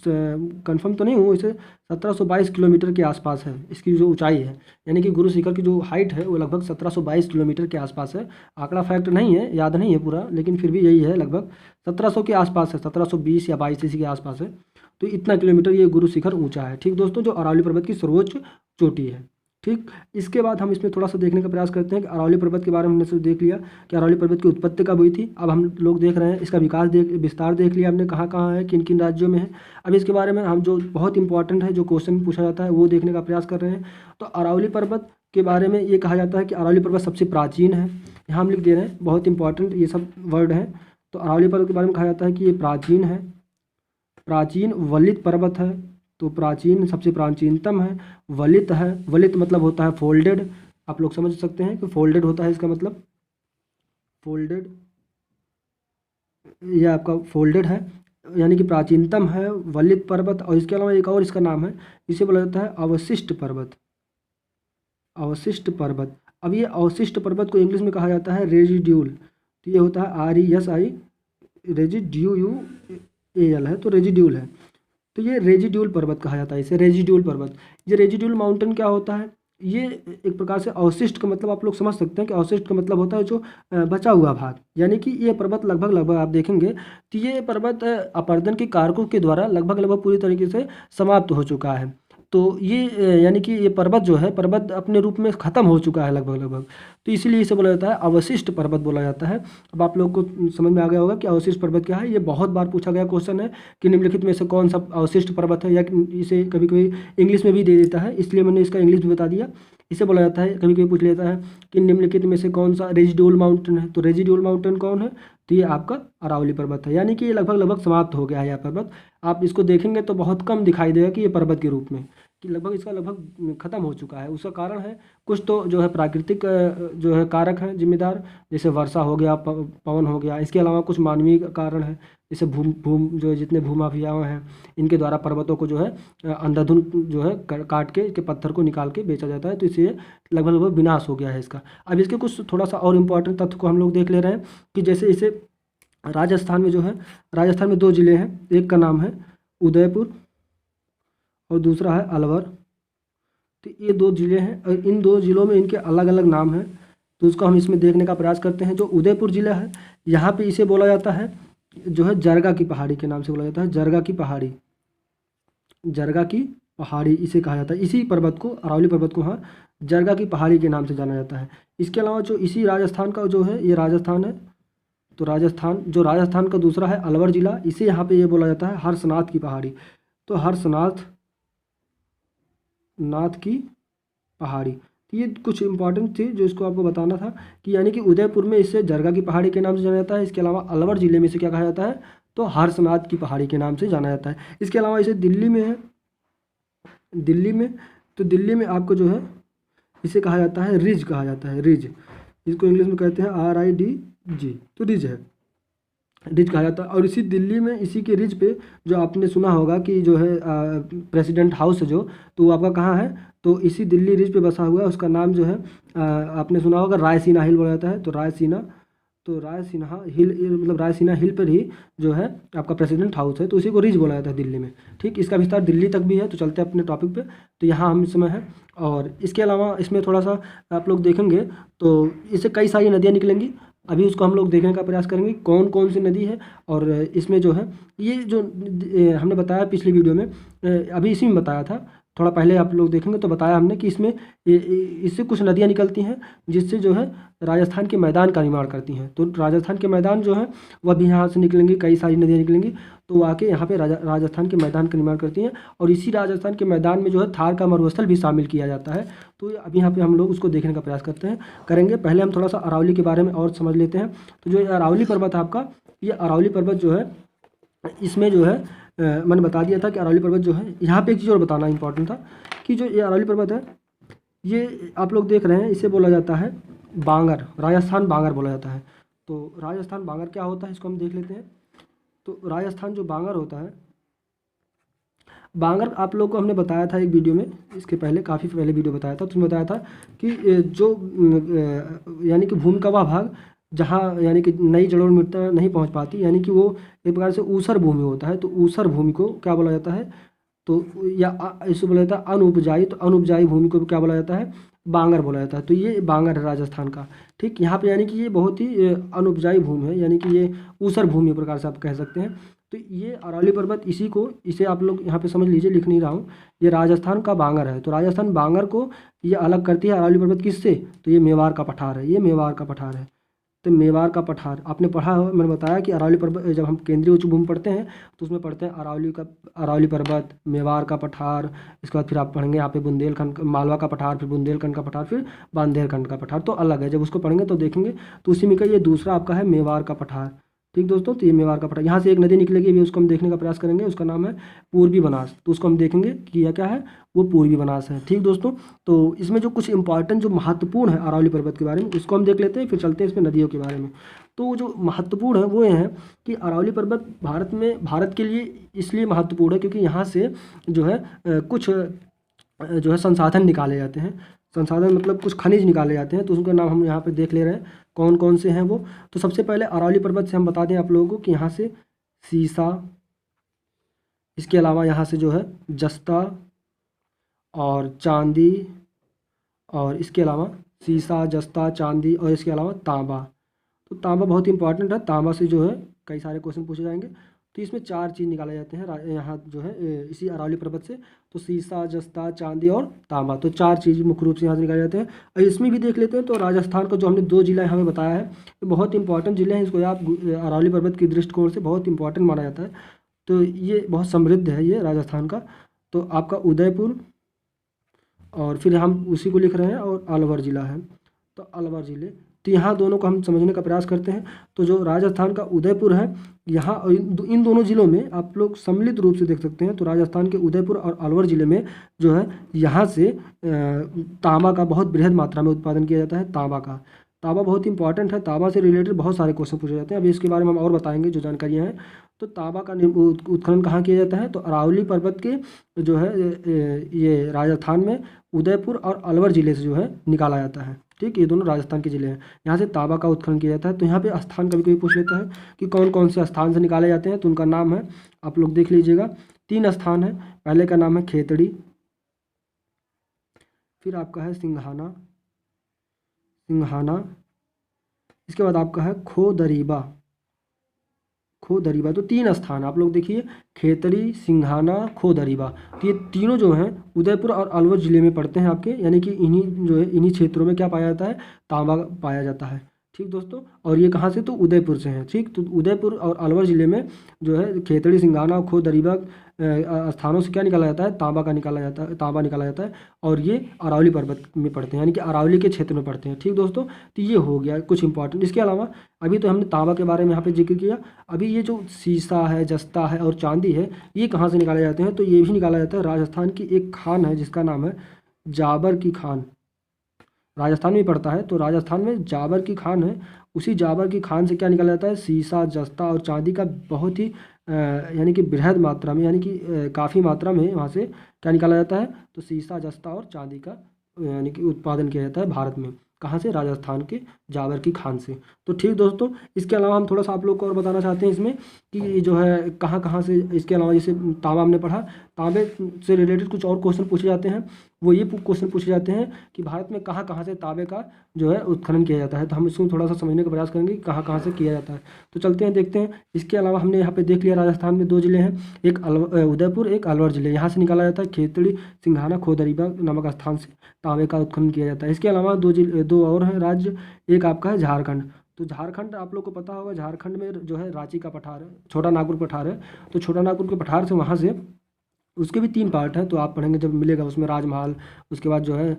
कंफर्म तो नहीं हूँ, इसे 1722 किलोमीटर के आसपास है इसकी जो ऊंचाई है। यानी कि गुरु शिखर की जो हाइट है वो लगभग 1722 किलोमीटर के आसपास है। आंकड़ा फैक्ट नहीं है, याद नहीं है पूरा, लेकिन फिर भी यही है, लगभग 1700 के आसपास है, 1720 या 22 इसी के आसपास है। तो इतना किलोमीटर ये गुरु शिखर ऊंचा है। ठीक दोस्तों, जो अरावली पर्वत की सर्वोच्च चोटी है। ठीक, इसके बाद हम इसमें थोड़ा सा देखने का प्रयास करते हैं कि अरावली पर्वत के बारे में हमने सिर्फ देख लिया कि अरावली पर्वत की उत्पत्ति कब हुई थी। अब हम लोग देख रहे हैं इसका विस्तार देख लिया हमने, कहाँ कहाँ है, किन किन राज्यों में है। अब इसके बारे में हम जो बहुत इंपॉर्टेंट है, जो क्वेश्चन पूछा जाता है वो देखने का प्रयास कर रहे हैं। तो अरावली पर्वत के बारे में ये कहा जाता है कि अरावली पर्वत सबसे प्राचीन है। यहाँ हम लिख दे रहे हैं, बहुत इंपॉर्टेंट ये सब वर्ड हैं। तो अरावली पर्वत के बारे में कहा जाता है कि ये प्राचीन है, प्राचीन वलित पर्वत है। तो प्राचीन सबसे प्राचीनतम है, वलित है। वलित मतलब होता है फोल्डेड, आप लोग समझ सकते हैं कि फोल्डेड होता है इसका मतलब, फोल्डेड, ये आपका फोल्डेड है यानी कि प्राचीनतम है वलित पर्वत। और इसके अलावा एक और इसका नाम है, इसे बोला जाता है अवशिष्ट पर्वत, अवशिष्ट पर्वत। अब ये अवशिष्ट पर्वत को इंग्लिश में कहा जाता है रेजिड्यूल। तो ये होता है RESI, रेजिड्यूल है, तो रेजिड्यूल है। तो ये रेजिड्यूल पर्वत कहा जाता है इसे, रेजिड्यूल पर्वत। ये रेजिड्यूल माउंटेन क्या होता है, ये एक प्रकार से अवशिष्ट का मतलब आप लोग समझ सकते हैं कि अवशिष्ट का मतलब होता है जो बचा हुआ भाग। यानी कि ये पर्वत लगभग आप देखेंगे तो ये पर्वत अपरदन के कारकों के द्वारा लगभग पूरी तरीके से समाप्त हो चुका है। तो ये यानी कि ये पर्वत जो है, पर्वत अपने रूप में ख़त्म हो चुका है लगभग। तो इसीलिए इसे बोला जाता है अवशिष्ट पर्वत बोला जाता है। अब आप लोग को समझ में आ गया होगा कि अवशिष्ट पर्वत क्या है। ये बहुत बार पूछा गया क्वेश्चन है कि निम्नलिखित में से कौन सा अवशिष्ट पर्वत है, या इसे कभी कभी इंग्लिश में भी दे देता है, इसलिए मैंने इसका इंग्लिश भी बता दिया। इसे बोला जाता है, कभी कभी पूछ लेता है कि निम्नलिखित में से कौन सा रेजिड्यूल माउंटेन है। तो रेजिड्यूल माउंटेन कौन है, तो ये आपका अरावली पर्वत है। यानी कि ये लगभग समाप्त हो गया है यह पर्वत। आप इसको देखेंगे तो बहुत कम दिखाई देगा कि ये पर्वत के रूप में, कि लगभग इसका लगभग ख़त्म हो चुका है। उसका कारण है कुछ तो जो है प्राकृतिक जो है कारक हैं जिम्मेदार, जैसे वर्षा हो गया, पवन हो गया। इसके अलावा कुछ मानवीय कारण है, जैसे भूम जो है जितने भूमाफिया हैं इनके द्वारा पर्वतों को जो है अंधाधुंध जो है काट के पत्थर को निकाल के बेचा जाता है। तो इसलिए लगभग विनाश हो गया है इसका। अब इसके कुछ थोड़ा सा और इम्पोर्टेंट तथ्य को हम लोग देख ले रहे हैं कि जैसे इसे राजस्थान में जो है, राजस्थान में 2 ज़िले हैं, एक का नाम है उदयपुर और दूसरा है अलवर। तो ये 2 ज़िले हैं और इन 2 ज़िलों में इनके अलग अलग नाम हैं। तो उसको हम इसमें देखने का प्रयास करते हैं। जो उदयपुर ज़िला है यहाँ पे इसे बोला जाता है जो है जरगा की पहाड़ी के नाम से बोला जाता है, जरगा की पहाड़ी, जरगा की पहाड़ी इसे कहा जाता है। इसी पर्वत को, अरावली पर्वत को हाँ जरगा की पहाड़ी के नाम से जाना जाता है। इसके अलावा जो इसी राजस्थान का जो है, ये राजस्थान है, तो राजस्थान का दूसरा है अलवर ज़िला, इसे यहाँ पे ये बोला जाता है हर्षनाथ की पहाड़ी। तो हर्षनाथ की पहाड़ी, ये कुछ इंपॉर्टेंट थी जो इसको आपको बताना था कि यानी कि उदयपुर में इसे जरगा की पहाड़ी के नाम से जाना जाता है। इसके अलावा अलवर ज़िले में इसे क्या कहा जाता है, तो हर्षनाथ की पहाड़ी के नाम से जाना जाता है। इसके अलावा इसे दिल्ली में है, दिल्ली में, तो दिल्ली में आपको जो है इसे कहा जाता है रिज कहा जाता है, रिज। इसको इंग्लिश में कहते हैं RIDG, तो रिज है, रिज कहा जाता है। और इसी दिल्ली में इसी के रिज पे जो आपने सुना होगा कि जो है प्रेसिडेंट हाउस है जो, तो वो आपका कहाँ है, तो इसी दिल्ली रिज पे बसा हुआ है। उसका नाम जो है आपने सुना होगा रायसीना हिल बोला जाता है। तो रायसीना, तो रायसीना हिल मतलब रायसीना हिल पर ही जो है आपका प्रेसिडेंट हाउस है, तो उसी को रिज बोला जाता है दिल्ली में। ठीक, इसका विस्तार दिल्ली तक भी है। तो चलते हैं अपने टॉपिक पे। तो यहाँ हम इस समय है, और इसके अलावा इसमें थोड़ा सा आप लोग देखेंगे तो इससे कई सारी नदियाँ निकलेंगी। अभी उसको हम लोग देखने का प्रयास करेंगे कौन कौन सी नदी है। और इसमें जो है ये जो हमने बताया पिछली वीडियो में, अभी इसी में बताया था, थोड़ा पहले आप लोग देखेंगे तो बताया हमने कि इसमें इससे कुछ नदियाँ निकलती हैं जिससे जो है राजस्थान के मैदान का निर्माण करती हैं। तो राजस्थान के मैदान जो है वह भी यहाँ से निकलेंगी, कई सारी नदियाँ निकलेंगी, तो आके यहाँ पे राजस्थान के मैदान का निर्माण करती हैं। और इसी राजस्थान के मैदान में जो है थार का मरुस्थल भी शामिल किया जाता है। तो अभी यहाँ पे हम लोग उसको देखने का प्रयास करेंगे। पहले हम थोड़ा सा अरावली के बारे में और समझ लेते हैं। तो जो अरावली पर्वत है आपका, ये अरावली पर्वत जो है इसमें जो है मैंने बता दिया था कि अरावली पर्वत जो है, यहाँ पे एक चीज़ और बताना इंपॉर्टेंट था कि जो ये अरावली पर्वत है, ये आप लोग देख रहे हैं, इसे बोला जाता है बांगर, राजस्थान बांगर बोला जाता है। तो राजस्थान बांगर क्या होता है इसको हम देख लेते हैं। तो राजस्थान जो बांगर होता है, बांगर आप लोग को हमने बताया था एक वीडियो में, इसके पहले काफ़ी पहले वीडियो बताया था, तो उसमें बताया था कि जो यानी कि भूमि का वह भाग जहाँ यानी कि नई जड़ों में मिट्टी नहीं पहुँच पाती, यानी कि वो एक प्रकार से ऊसर भूमि होता है। तो ऊसर भूमि को क्या बोला जाता है, तो या इसे बोला जाता है अनउपजाई। तो अनउपजाई भूमि को क्या बोला जाता है, बांगर बोला जाता है। तो ये बांगर है राजस्थान का। ठीक, यहाँ पे यानी कि ये बहुत ही अनउपजाई भूमि है, यानी कि ये ऊसर भूमि प्रकार से आप कह सकते हैं। तो ये अरावली पर्वत, इसे आप लोग यहाँ पे समझ लीजिए, लिख नहीं रहा हूँ, ये राजस्थान का बांगर है। तो राजस्थान बांगर को ये अलग करती है अरावली पर्वत किससे, तो ये मेवाड़ का पठार है, ये मेवाड़ का पठार है। तो मेवाड़ का पठार आपने पढ़ा हो, मैंने बताया कि अरावली पर्वत जब हम केंद्रीय उच्च भूमि पढ़ते हैं तो उसमें पढ़ते हैं अरावली पर्वत, मेवाड़ का पठार। इसके बाद फिर आप पढ़ेंगे यहाँ पे बुंदेलखंड, मालवा का पठार, फिर बुंदेलखंड का पठार, फिर बांदेलखंड का पठार। तो अलग है, जब उसको पढ़ेंगे तो देखेंगे। तो उसी में का ये दूसरा आपका है मेवाड़ का पठार। ठीक दोस्तों, तो ये मेवाड़ का पठार, यहाँ से एक नदी निकलेगी, अभी उसको हम देखने का प्रयास करेंगे। उसका नाम है पूर्वी बनास। तो उसको हम देखेंगे कि यह क्या है, वो पूर्वी बनास है। ठीक दोस्तों, तो इसमें जो कुछ इंपॉर्टेंट जो महत्वपूर्ण है अरावली पर्वत के बारे में, उसको हम देख लेते हैं, फिर चलते हैं इसमें नदियों के बारे में। तो जो महत्वपूर्ण है वो ये है कि अरावली पर्वत भारत के लिए इसलिए महत्वपूर्ण है क्योंकि यहाँ से जो है कुछ जो है संसाधन निकाले जाते हैं। संसाधन मतलब कुछ खनिज निकाले जाते हैं। तो उनका नाम हम यहाँ पे देख ले रहे हैं कौन कौन से हैं वो। तो सबसे पहले अरावली पर्वत से हम बता दें आप लोगों को कि यहाँ से सीसा, इसके अलावा यहाँ से जो है जस्ता और चांदी, और इसके अलावा सीसा, जस्ता, चांदी, और इसके अलावा तांबा। तो तांबा बहुत इंपॉर्टेंट है, तांबा से जो है कई सारे क्वेश्चन पूछे जाएंगे। तो इसमें 4 चीज़ निकाले जाते हैं यहाँ जो है इसी अरावली पर्वत से। तो सीसा, जस्ता, चांदी और तांबा, तो 4 चीज़ मुख्य रूप से यहाँ से निकाले जाते हैं। और इसमें भी देख लेते हैं। तो राजस्थान का जो हमने 2 जिला हमें बताया है, ये बहुत इंपॉर्टेंट जिले हैं। इसको आप अरावली पर्वत के दृष्टिकोण से बहुत इंपॉर्टेंट माना जाता है। तो ये बहुत समृद्ध है ये राजस्थान का। तो आपका उदयपुर, और फिर हम उसी को लिख रहे हैं, और अलवर ज़िला है। तो अलवर ज़िले, तो यहाँ दोनों को हम समझने का प्रयास करते हैं। तो जो राजस्थान का उदयपुर है, यहाँ इन दोनों ज़िलों में आप लोग सम्मिलित रूप से देख सकते हैं। तो राजस्थान के उदयपुर और अलवर ज़िले में जो है यहाँ से तांबा का बहुत बृहद मात्रा में उत्पादन किया जाता है। तांबा बहुत इंपॉर्टेंट है। तांबा से रिलेटेड बहुत सारे क्वेश्चन पूछे जाते हैं। अभी इसके बारे में हम और बताएंगे जो जानकारियाँ हैं। तो तांबा का उत्खनन कहाँ किया जाता है, तो अरावली पर्वत के जो है ये राजस्थान में उदयपुर और अलवर ज़िले से जो है निकाला जाता है। ठीक, ये दोनों राजस्थान के ज़िले हैं, यहाँ से तांबा का उत्खनन किया जाता है। तो यहाँ पे स्थान कभी कोई पूछ लेता है कि कौन कौन से स्थान से निकाले जाते हैं, तो उनका नाम है, आप लोग देख लीजिएगा, 3 स्थान है। पहले का नाम है खेतड़ी, फिर आपका है सिंघाना, इसके बाद आपका है खोदरीबा। तो 3 स्थान आप लोग देखिए, खेतड़ी, सिंघाना, खोदरीबा। तो ये तीनों जो हैं उदयपुर और अलवर ज़िले में पड़ते हैं आपके, यानी कि इन्हीं क्षेत्रों में क्या पाया जाता है, तांबा पाया जाता है। ठीक दोस्तों। और ये कहाँ से, तो उदयपुर से हैं। ठीक, तो उदयपुर और अलवर ज़िले में जो है खेतड़ी, सिंघाना, खो, दरीबा स्थानों से क्या निकाला जाता है, तांबा का निकाला जाता है, तांबा निकाला जाता है। और ये अरावली पर्वत में पड़ते हैं, यानी कि अरावली के क्षेत्र में पड़ते हैं। ठीक दोस्तों, तो ये हो गया कुछ इंपॉर्टेंट। इसके अलावा अभी तो हमने तांबा के बारे में यहाँ पे जिक्र किया। अभी ये जो सीसा है, जस्ता है और चांदी है, ये कहाँ से निकाले जाते हैं, तो ये भी निकाला जाता है राजस्थान की एक खान है जिसका नाम है जाबर की खान। राजस्थान में पड़ता है, तो राजस्थान में जाबर की खान है। उसी जाबर की खान से क्या निकाला जाता है, सीसा, जस्ता और चांदी का बहुत ही यानी कि बृहद मात्रा में, यानी कि काफ़ी मात्रा में वहाँ से क्या निकाला जाता है, तो सीसा, जस्ता और चांदी का यानी कि उत्पादन किया जाता है भारत में। कहाँ से, राजस्थान के जाबर की खान से। तो ठीक दोस्तों, इसके अलावा हम थोड़ा सा आप लोग को और बताना चाहते हैं इसमें कि ये जो है कहाँ कहाँ से, इसके अलावा जैसे तांबा हमने पढ़ा, तांबे से रिलेटेड कुछ और क्वेश्चन पूछे जाते हैं। वो ये क्वेश्चन पूछे जाते हैं कि भारत में कहाँ कहाँ से तांबे का जो है उत्खनन किया जाता है। तो हम इसको थोड़ा सा समझने का प्रयास करेंगे कि कहाँ कहाँ से किया जाता है। तो चलते हैं, देखते हैं। इसके अलावा हमने यहाँ पे देख लिया, राजस्थान में 2 जिले हैं, एक उदयपुर, एक अलवर जिले। यहाँ से निकाला जाता है खेतड़ी, सिंघाना, खो, दरीबा नामक स्थान से तांबे का उत्खनन किया जाता है। इसके अलावा 2 और हैं राज्य, एक आपका है झारखंड। तो झारखंड आप लोग को पता होगा, झारखंड में जो है रांची का पठार है, छोटा नागपुर पठार है। तो छोटा नागपुर के पठार से वहाँ से उसके भी 3 पार्ट हैं, तो आप पढ़ेंगे जब मिलेगा उसमें राजमहल, उसके बाद जो है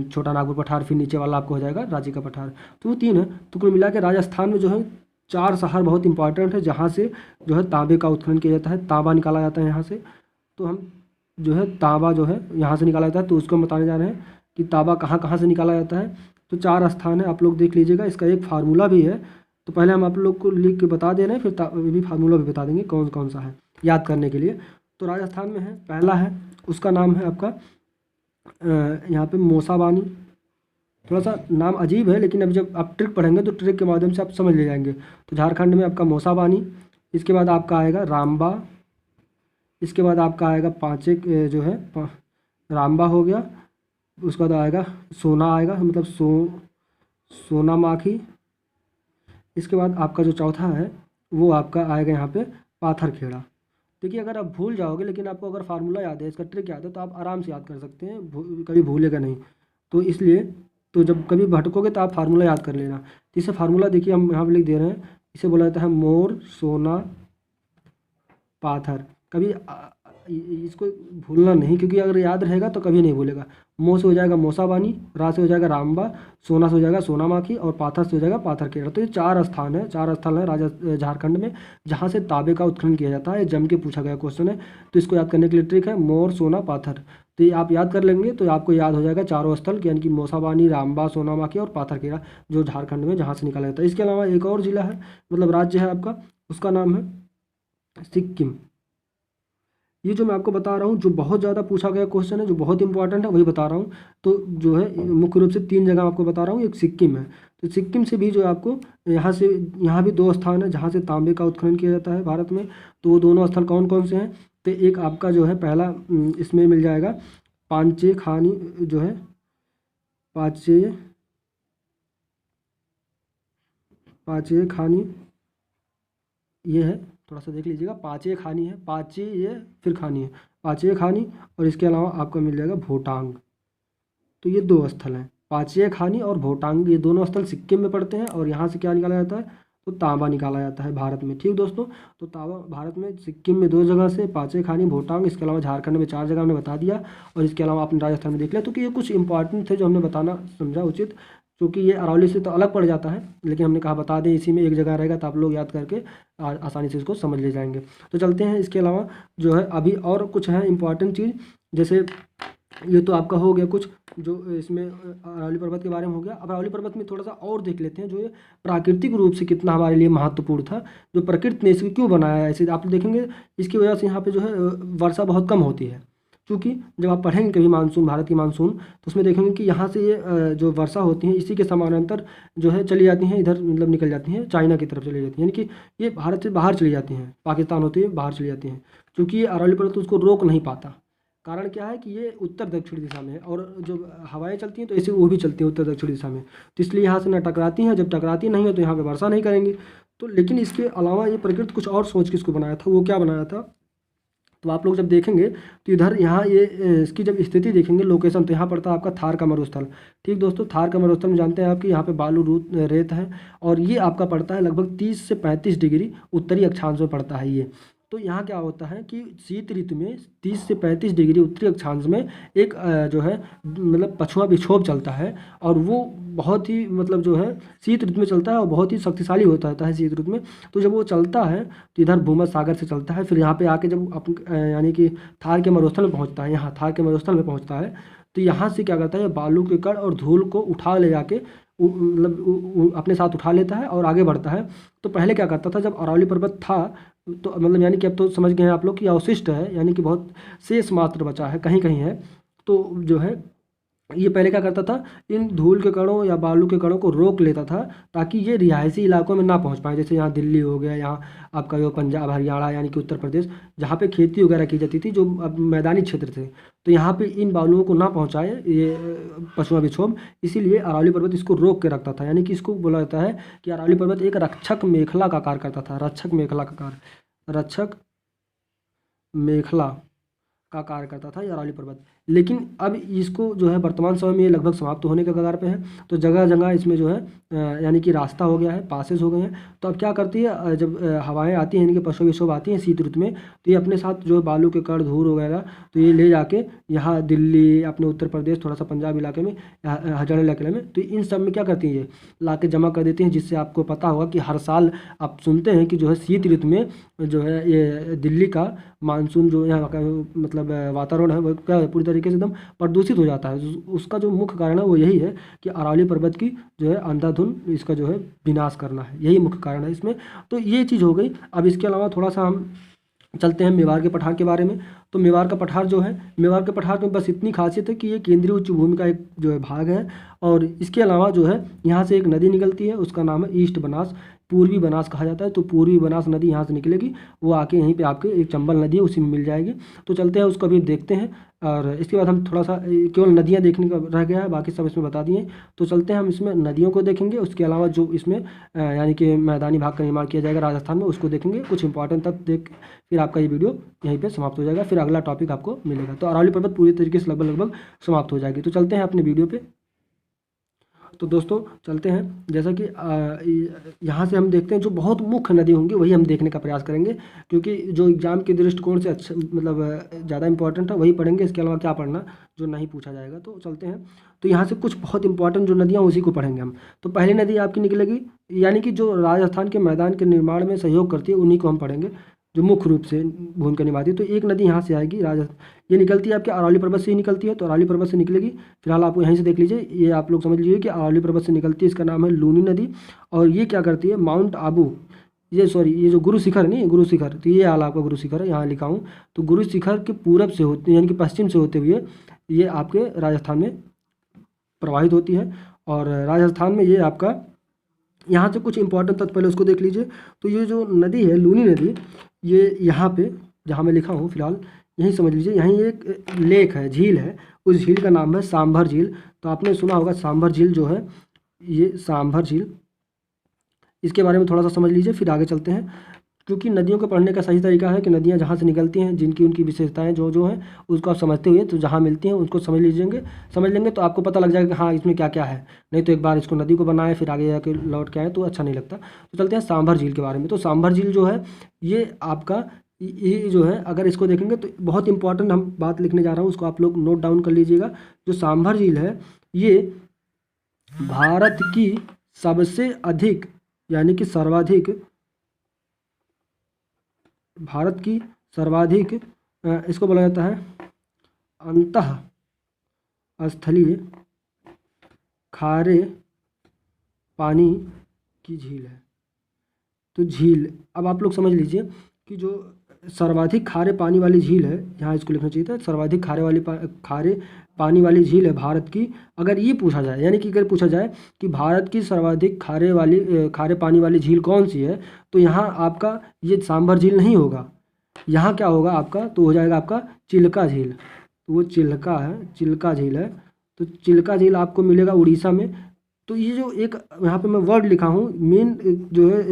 छोटा नागपुर पठार, फिर नीचे वाला आपको हो जाएगा रांची का पठार। तो वो 3 है। तो कुल मिला के राजस्थान में जो है 4 शहर बहुत इंपॉर्टेंट है जहाँ से जो है तांबे का उत्खनन किया जाता है, तांबा निकाला जाता है यहाँ से। तो हम जो है तांबा जो है यहाँ से निकाला जाता है, तो उसको हम बताने जा रहे हैं कि तांबा कहाँ कहाँ से निकाला जाता है। तो 4 स्थान है, आप लोग देख लीजिएगा। इसका एक फार्मूला भी है, तो पहले हम आप लोग को लिख के बता दे रहे हैं, फिर भी फार्मूला भी बता देंगे कौन कौन सा है याद करने के लिए। तो राजस्थान में है, पहला है, उसका नाम है आपका यहाँ पे मोसाबानी। थोड़ा सा नाम अजीब है, लेकिन अब जब आप ट्रिक पढ़ेंगे तो ट्रिक के माध्यम से आप समझ ले जाएंगे। तो झारखंड में आपका मोसाबानी, इसके बाद आपका आएगा रामबा, इसके बाद आपका आएगा पांचे जो है रामबा हो गया। उसके बाद आएगा सोना, आएगा मतलब सोना माखी। इसके बाद आपका जो चौथा है वो आपका आएगा यहाँ पे पाथरखेड़ा। देखिए, अगर आप भूल जाओगे, लेकिन आपको अगर फार्मूला याद है, इसका ट्रिक याद है, तो आप आराम से याद कर सकते हैं, कभी भूलेगा नहीं। तो इसलिए तो जब कभी भटकोगे तो आप फार्मूला याद कर लेना। तो इसे फार्मूला देखिए हम यहाँ पे लिख दे रहे हैं। इसे बोला जाता है मोर, सोना, पाथर। कभी इसको भूलना नहीं, क्योंकि अगर याद रहेगा तो कभी नहीं भूलेगा। मो से हो जाएगा मोसाबानी, रा से हो जाएगा रामबा, सोना से हो जाएगा सोनामाखी और पाथर से हो जाएगा पाथरखेड़ा। तो ये 4 स्थान है, 4 स्थल है झारखंड में जहाँ से तांबे का उत्खनन किया जाता है। जम के पूछा गया क्वेश्चन है, तो इसको याद करने के लिए ट्रिक है मोर, सोना, पाथर। तो ये आप याद कर लेंगे तो आपको याद हो जाएगा चारों स्थल, यानी कि मोसाबानी, रामबा, सोनामाखी और पाथरखेड़ा, जो झारखंड में जहाँ से निकाला जाता है। इसके अलावा एक और जिला है, मतलब राज्य है आपका, उसका नाम है सिक्किम। ये जो मैं आपको बता रहा हूँ, जो बहुत ज़्यादा पूछा गया क्वेश्चन है, जो बहुत इंपॉर्टेंट है, वही बता रहा हूँ। तो जो है मुख्य रूप से 3 जगह आपको बता रहा हूँ, एक सिक्किम है। तो सिक्किम से भी जो आपको यहाँ भी 2 स्थान है जहाँ से तांबे का उत्खनन किया जाता है भारत में। तो वो दोनों स्थल कौन कौन से हैं, तो एक आपका जो है पहला इसमें मिल जाएगा पांचे खानी, जो है पांचे खानी, ये है, थोड़ा सा देख लीजिएगा। पांचे खानी है, पांचे ये फिर खानी है, पांचे खानी। और इसके अलावा आपको मिल जाएगा भोटांग। तो ये 2 स्थल हैं, पांचे खानी और भोटांग। ये दोनों स्थल सिक्किम में पड़ते हैं और यहाँ से क्या निकाला जाता है, तो तांबा निकाला जाता है भारत में। ठीक दोस्तों, तो तांबा भारत में सिक्किम में 2 जगह से, पांचे खानी, भोटांग। इसके अलावा झारखंड में 4 जगह हमने बता दिया, और इसके अलावा आपने राजस्थान में देख लिया। तो कि ये कुछ इंपॉर्टेंट थे जो हमने बताना समझा उचित, क्योंकि ये अरावली से तो अलग पड़ जाता है, लेकिन हमने कहा बता दें, इसी में एक जगह रहेगा तो आप लोग याद करके आसानी से इसको समझ ले जाएंगे। तो चलते हैं, इसके अलावा जो है अभी और कुछ है इंपॉर्टेंट चीज़, जैसे ये तो आपका हो गया कुछ जो इसमें अरावली पर्वत के बारे में हो गया। अब अरावली पर्वत में थोड़ा सा और देख लेते हैं, जो ये प्राकृतिक रूप से कितना हमारे लिए महत्वपूर्ण था, जो प्रकृति ने इसको क्यों बनाया है। ऐसे आप देखेंगे इसकी वजह से यहाँ पे जो है वर्षा बहुत कम होती है, क्योंकि जब आप पढ़ेंगे कभी मानसून, भारत की मानसून, तो उसमें देखेंगे कि यहाँ से ये जो वर्षा होती है इसी के समानांतर जो है चली जाती हैं इधर, मतलब निकल जाती हैं चाइना की तरफ चली जाती हैं, यानी कि ये भारत से बाहर चली जाती हैं, पाकिस्तान होती है बाहर चली जाती हैं। क्योंकि ये अरावली पर्वत उसको रोक नहीं पाता। कारण क्या है कि ये उत्तर दक्षिण दिशा में है, और जो हवाएं चलती हैं तो ऐसे वो भी चलती हैं उत्तर दक्षिण दिशा में, तो इसलिए यहाँ से न टकराती हैं। जब टकराती नहीं है तो यहाँ पे वर्षा नहीं करेंगी। तो लेकिन इसके अलावा ये प्रकृति कुछ और सोच के इसको बनाया था। वो क्या बनाया था, तो आप लोग जब देखेंगे तो इधर यहाँ ये इसकी जब स्थिति देखेंगे लोकेशन, तो यहाँ पड़ता है आपका थार का मरुस्थल। ठीक दोस्तों, थार का मरुस्थल में जानते हैं आप कि यहाँ पे बालू रेत है, और ये आपका पड़ता है लगभग 30 से 35 डिग्री उत्तरी अक्षांश में पड़ता है ये। तो यहाँ क्या होता है कि शीत ऋतु में 30 से 35 डिग्री उत्तरी अक्षांश में एक जो है मतलब पछुआ विक्षोभ चलता है, और वो बहुत ही मतलब जो है शीत ऋतु में चलता है और बहुत ही शक्तिशाली होता है शीत ऋतु में। तो जब वो चलता है तो इधर भूमध्य सागर से चलता है, फिर यहाँ पे आके जब यानी कि थार के मरुस्थल में पहुँचता है, यहाँ थार के मरुस्थल में पहुँचता है, तो यहाँ से क्या करता है, बालू के कण और धूल को उठा ले जाके मतलब अपने साथ उठा लेता है और आगे बढ़ता है। तो पहले क्या करता था, जब अरावली पर्वत था तो मतलब यानी कि अब तो समझ गए हैं आप लोग कि अवशिष्ट है, यानी कि बहुत शेष मात्र बचा है, कहीं कहीं है। तो जो है ये पहले क्या करता था, इन धूल के कणों या बालू के कणों को रोक लेता था ताकि ये रिहायशी इलाकों में ना पहुंच पाए। जैसे यहाँ दिल्ली हो गया, यहाँ आपका जो पंजाब हरियाणा यानी कि उत्तर प्रदेश, जहाँ पे खेती वगैरह की जाती थी, जो अब मैदानी क्षेत्र थे, तो यहाँ पे इन बालुओं को ना पहुँचाए ये पछुआ विक्षोभ, इसीलिए अरावली पर्वत इसको रोक के रखता था। यानी कि इसको बोला जाता है कि अरावली पर्वत एक रक्षक मेखला का कार्य करता था, रक्षक मेखला का कार्य, रक्षक मेखला का कार्य करता था ये अरावली पर्वत। लेकिन अब इसको जो है वर्तमान समय में ये लगभग समाप्त होने के कगार पे है। तो जगह जगह इसमें जो है यानी कि रास्ता हो गया है, पासेस हो गए हैं। तो अब क्या करती है, जब हवाएं आती हैं, इनके पछुआ विक्षोभ आती हैं शीत ऋतु में, तो ये अपने साथ जो बालू के कण धूल वगैरह तो ये ले जाके यहाँ दिल्ली, अपने उत्तर प्रदेश, थोड़ा सा पंजाब इलाके में, हरियाणा इलाके में, तो इन सब में क्या करती है, ला के जमा कर देती हैं। जिससे आपको पता होगा कि हर साल आप सुनते हैं कि जो है शीत ऋतु में जो है ये दिल्ली का मानसून जो यहाँ का मतलब वातावरण है वो क्या पूरी तरीके से एकदम प्रदूषित हो जाता है। उसका जो मुख्य कारण है वो यही है कि अरावली पर्वत की जो है अंधाधुंध इसका जो है विनाश करना है, यही मुख्य कारण है इसमें। तो ये चीज़ हो गई। अब इसके अलावा थोड़ा सा हम चलते हैं मेवाड़ के पठार के बारे में। तो मेवाड़ का पठार जो है, मेवाड़ के पठार में बस इतनी खासियत है कि ये केंद्रीय उच्च भूमि का एक जो है भाग है, और इसके अलावा जो है यहाँ से एक नदी निकलती है, उसका नाम है ईस्ट बनास, पूर्वी बनास कहा जाता है। तो पूर्वी बनास नदी यहाँ से निकलेगी, वो आके यहीं पे आपके एक चंबल नदी है उसी में मिल जाएगी। तो चलते हैं उसको अभी देखते हैं, और इसके बाद हम थोड़ा सा केवल नदियाँ देखने का रह गया है, बाकी सब इसमें बता दिए। तो चलते हैं हम इसमें नदियों को देखेंगे, उसके अलावा जो इसमें यानी कि मैदानी भाग का निर्माण किया जाएगा राजस्थान में, उसको देखेंगे, कुछ इंपॉर्टेंट तथ्य देख फिर आपका ये वीडियो यहीं पे समाप्त हो जाएगा। फिर अगला टॉपिक आपको मिलेगा। तो अरावली पर्वत पूरी तरीके से लगभग समाप्त हो जाएगी। तो चलते हैं अपने वीडियो पे। तो दोस्तों चलते हैं, जैसा कि यहाँ से हम देखते हैं जो बहुत मुख्य नदी होंगी वही हम देखने का प्रयास करेंगे, क्योंकि जो एग्जाम के दृष्टिकोण से अच्छा मतलब ज़्यादा इंपॉर्टेंट है वही पढ़ेंगे। इसके अलावा क्या पढ़ना जो नहीं पूछा जाएगा। तो चलते हैं, तो यहाँ से कुछ बहुत इंपॉर्टेंट जो नदियाँ उसी को पढ़ेंगे हम। तो पहली नदी आपकी निकलेगी, यानी कि जो राजस्थान के मैदान के निर्माण में सहयोग करती है उन्हीं को हम पढ़ेंगे, जो मुख्य रूप से भूमिका निभाती है। तो एक नदी यहाँ से आएगी, ये निकलती है आपके अरावली पर्वत से ही निकलती है। तो अरावली पर्वत से निकलेगी, फिलहाल आप यहीं से देख लीजिए, ये आप लोग समझ लीजिए कि अरावली पर्वत से निकलती है, इसका नाम है लूनी नदी। और ये क्या करती है, माउंट आबू, ये जो गुरु शिखर नहीं, गुरु शिखर, तो ये हाल आपका गुरु शिखर है, यहाँ लिखा हूँ। तो गुरु शिखर के पूरब से होते यानी कि पश्चिम से होते हुए ये आपके राजस्थान में प्रवाहित होती है। और राजस्थान में ये आपका यहाँ से कुछ इंपॉर्टेंट तथ्य पहले उसको देख लीजिए। तो ये जो नदी है लूनी नदी, ये यहाँ पे जहाँ मैं लिखा हूँ फिलहाल यहीं समझ लीजिए, यहीं एक लेक है, झील है, उस झील का नाम है सांभर झील। तो आपने सुना होगा सांभर झील जो है, ये सांभर झील, इसके बारे में थोड़ा सा समझ लीजिए, फिर आगे चलते हैं। क्योंकि नदियों को पढ़ने का सही तरीका है कि नदियाँ जहाँ से निकलती हैं, जिनकी उनकी विशेषताएं जो हैं उसको आप समझते हुए, तो जहाँ मिलती हैं उसको समझ लेंगे तो आपको पता लग जाएगा कि हाँ इसमें क्या क्या है। नहीं तो एक बार इसको नदी को बनाए फिर आगे जाके लौट के आए तो अच्छा नहीं लगता। तो चलते हैं सांभर झील के बारे में। तो सांभर झील जो है ये आपका ये जो है, अगर इसको देखेंगे तो बहुत इंपॉर्टेंट हम बात लिखने जा रहा हूँ, उसको आप लोग नोट डाउन कर लीजिएगा। जो सांभर झील है ये भारत की सबसे अधिक यानी कि सर्वाधिक, भारत की सर्वाधिक इसको बोला जाता है अंतः स्थलीय खारे पानी की झील है। तो झील, अब आप लोग समझ लीजिए कि जो सर्वाधिक खारे पानी वाली झील है, यहाँ इसको लिखना चाहिए था, सर्वाधिक खारे पानी वाली झील है भारत की। अगर ये पूछा जाए, यानी कि अगर पूछा जाए कि भारत की सर्वाधिक खारे पानी वाली झील कौन सी है, तो यहाँ आपका ये सांभर झील नहीं होगा, यहाँ क्या होगा आपका, तो हो जाएगा आपका चिल्का झील। तो वो चिल्का झील है। तो चिल्का झील आपको मिलेगा उड़ीसा में। तो ये जो एक यहाँ पे मैं वर्ड लिखा हूँ मेन जो है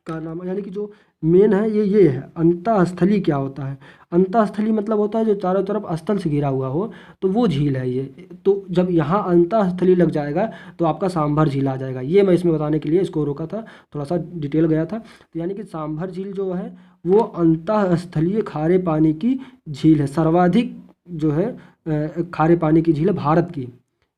का नाम, यानी कि जो मेन है ये है अंतःस्थली। क्या होता है अंतःस्थली? मतलब होता है जो चारों तरफ स्थल से घिरा हुआ हो, तो वो झील है ये। तो जब यहाँ अंतःस्थली लग जाएगा तो आपका सांभर झील आ जाएगा। ये मैं इसमें बताने के लिए इसको रोका था, थोड़ा सा डिटेल गया था। तो यानी कि सांभर झील जो है वो अंतःस्थलीय खारे पानी की झील है। सर्वाधिक जो है खारे पानी की झील है भारत की।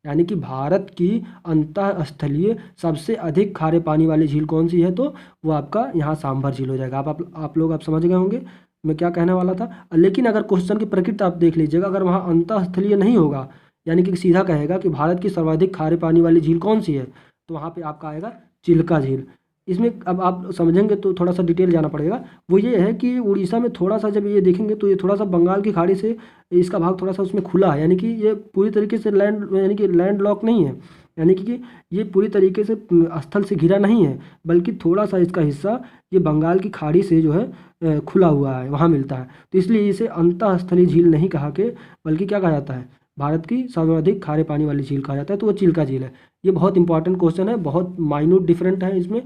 यानी कि भारत की अंतःस्थलीय सबसे अधिक खारे पानी वाली झील कौन सी है? तो वो आपका यहाँ सांभर झील हो जाएगा। आप लोग समझ गए होंगे मैं क्या कहने वाला था। लेकिन अगर क्वेश्चन की प्रकृति आप देख लीजिएगा, अगर वहाँ अंतःस्थलीय नहीं होगा, यानी कि सीधा कहेगा कि भारत की सर्वाधिक खारे पानी वाली झील कौन सी है, तो वहाँ पे आपका आएगा चिल्का झील। इसमें अब आप समझेंगे तो थोड़ा सा डिटेल जाना पड़ेगा। वो ये है कि उड़ीसा में थोड़ा सा जब ये देखेंगे तो ये थोड़ा सा बंगाल की खाड़ी से इसका भाग थोड़ा सा उसमें खुला है, यानी कि ये पूरी तरीके से यानी कि लैंड लॉक नहीं है, यानी कि ये पूरी तरीके से स्थल से घिरा नहीं है, बल्कि थोड़ा सा इसका हिस्सा ये बंगाल की खाड़ी से जो है खुला हुआ है, वहाँ मिलता है। तो इसलिए इसे अंतःस्थलीय झील नहीं कहा के, बल्कि क्या कहा जाता है? भारत की सर्वाधिक खारे पानी वाली झील कहा जाता है, तो वो चिल्का झील है। ये बहुत इंपॉर्टेंट क्वेश्चन है, बहुत माइन्यूट डिफरेंट है इसमें।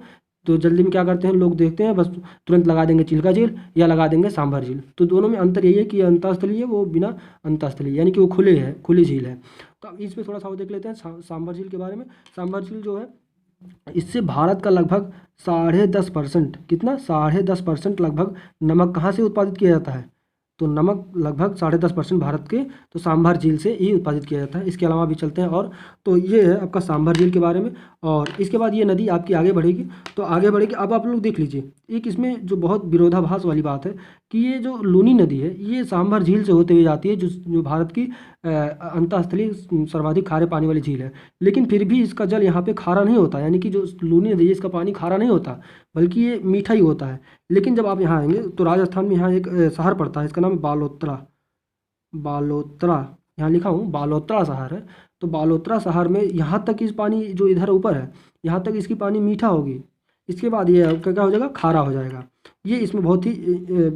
तो जल्दी में क्या करते हैं लोग, देखते हैं बस तुरंत लगा देंगे चिल्का झील या लगा देंगे सांभर झील। तो दोनों में अंतर यही है कि अंतःस्थलीय है, वो बिना अंतःस्थलीय, यानी कि वो खुली झील है। तो अब इसमें थोड़ा सा वो देख लेते हैं सांभर झील के बारे में। सांभर झील जो है इससे भारत का लगभग 10.5%, कितना 10.5% लगभग नमक कहाँ से उत्पादित किया जाता है? तो नमक लगभग 10.5% भारत के तो सांभर झील से ही उत्पादित किया जाता है। इसके अलावा भी चलते हैं और, तो ये है आपका सांभर झील के बारे में। और इसके बाद ये नदी आपकी आगे बढ़ेगी, तो आगे बढ़ेगी। अब आप लोग देख लीजिए, एक इसमें जो बहुत विरोधाभास वाली बात है कि ये जो लूनी नदी है ये सांभर झील से होते हुए जाती है, जो भारत की अंतःस्थलीय सर्वाधिक खारे पानी वाली झील है। लेकिन फिर भी इसका जल यहाँ पे खारा नहीं होता, यानी कि जो लूनी नदी है इसका पानी खारा नहीं होता, बल्कि ये मीठा ही होता है। लेकिन जब आप यहाँ आएंगे तो राजस्थान में यहाँ एक शहर पड़ता है, इसका नाम है बालोतरा। बालोतरा यहाँ लिखा हूँ, बालोतरा शहर है। तो बालोतरा शहर में यहाँ तक इस पानी जो इधर ऊपर है, यहाँ तक इसकी पानी मीठा होगी, इसके बाद ये क्या क्या हो जाएगा? खारा हो जाएगा। ये इसमें बहुत ही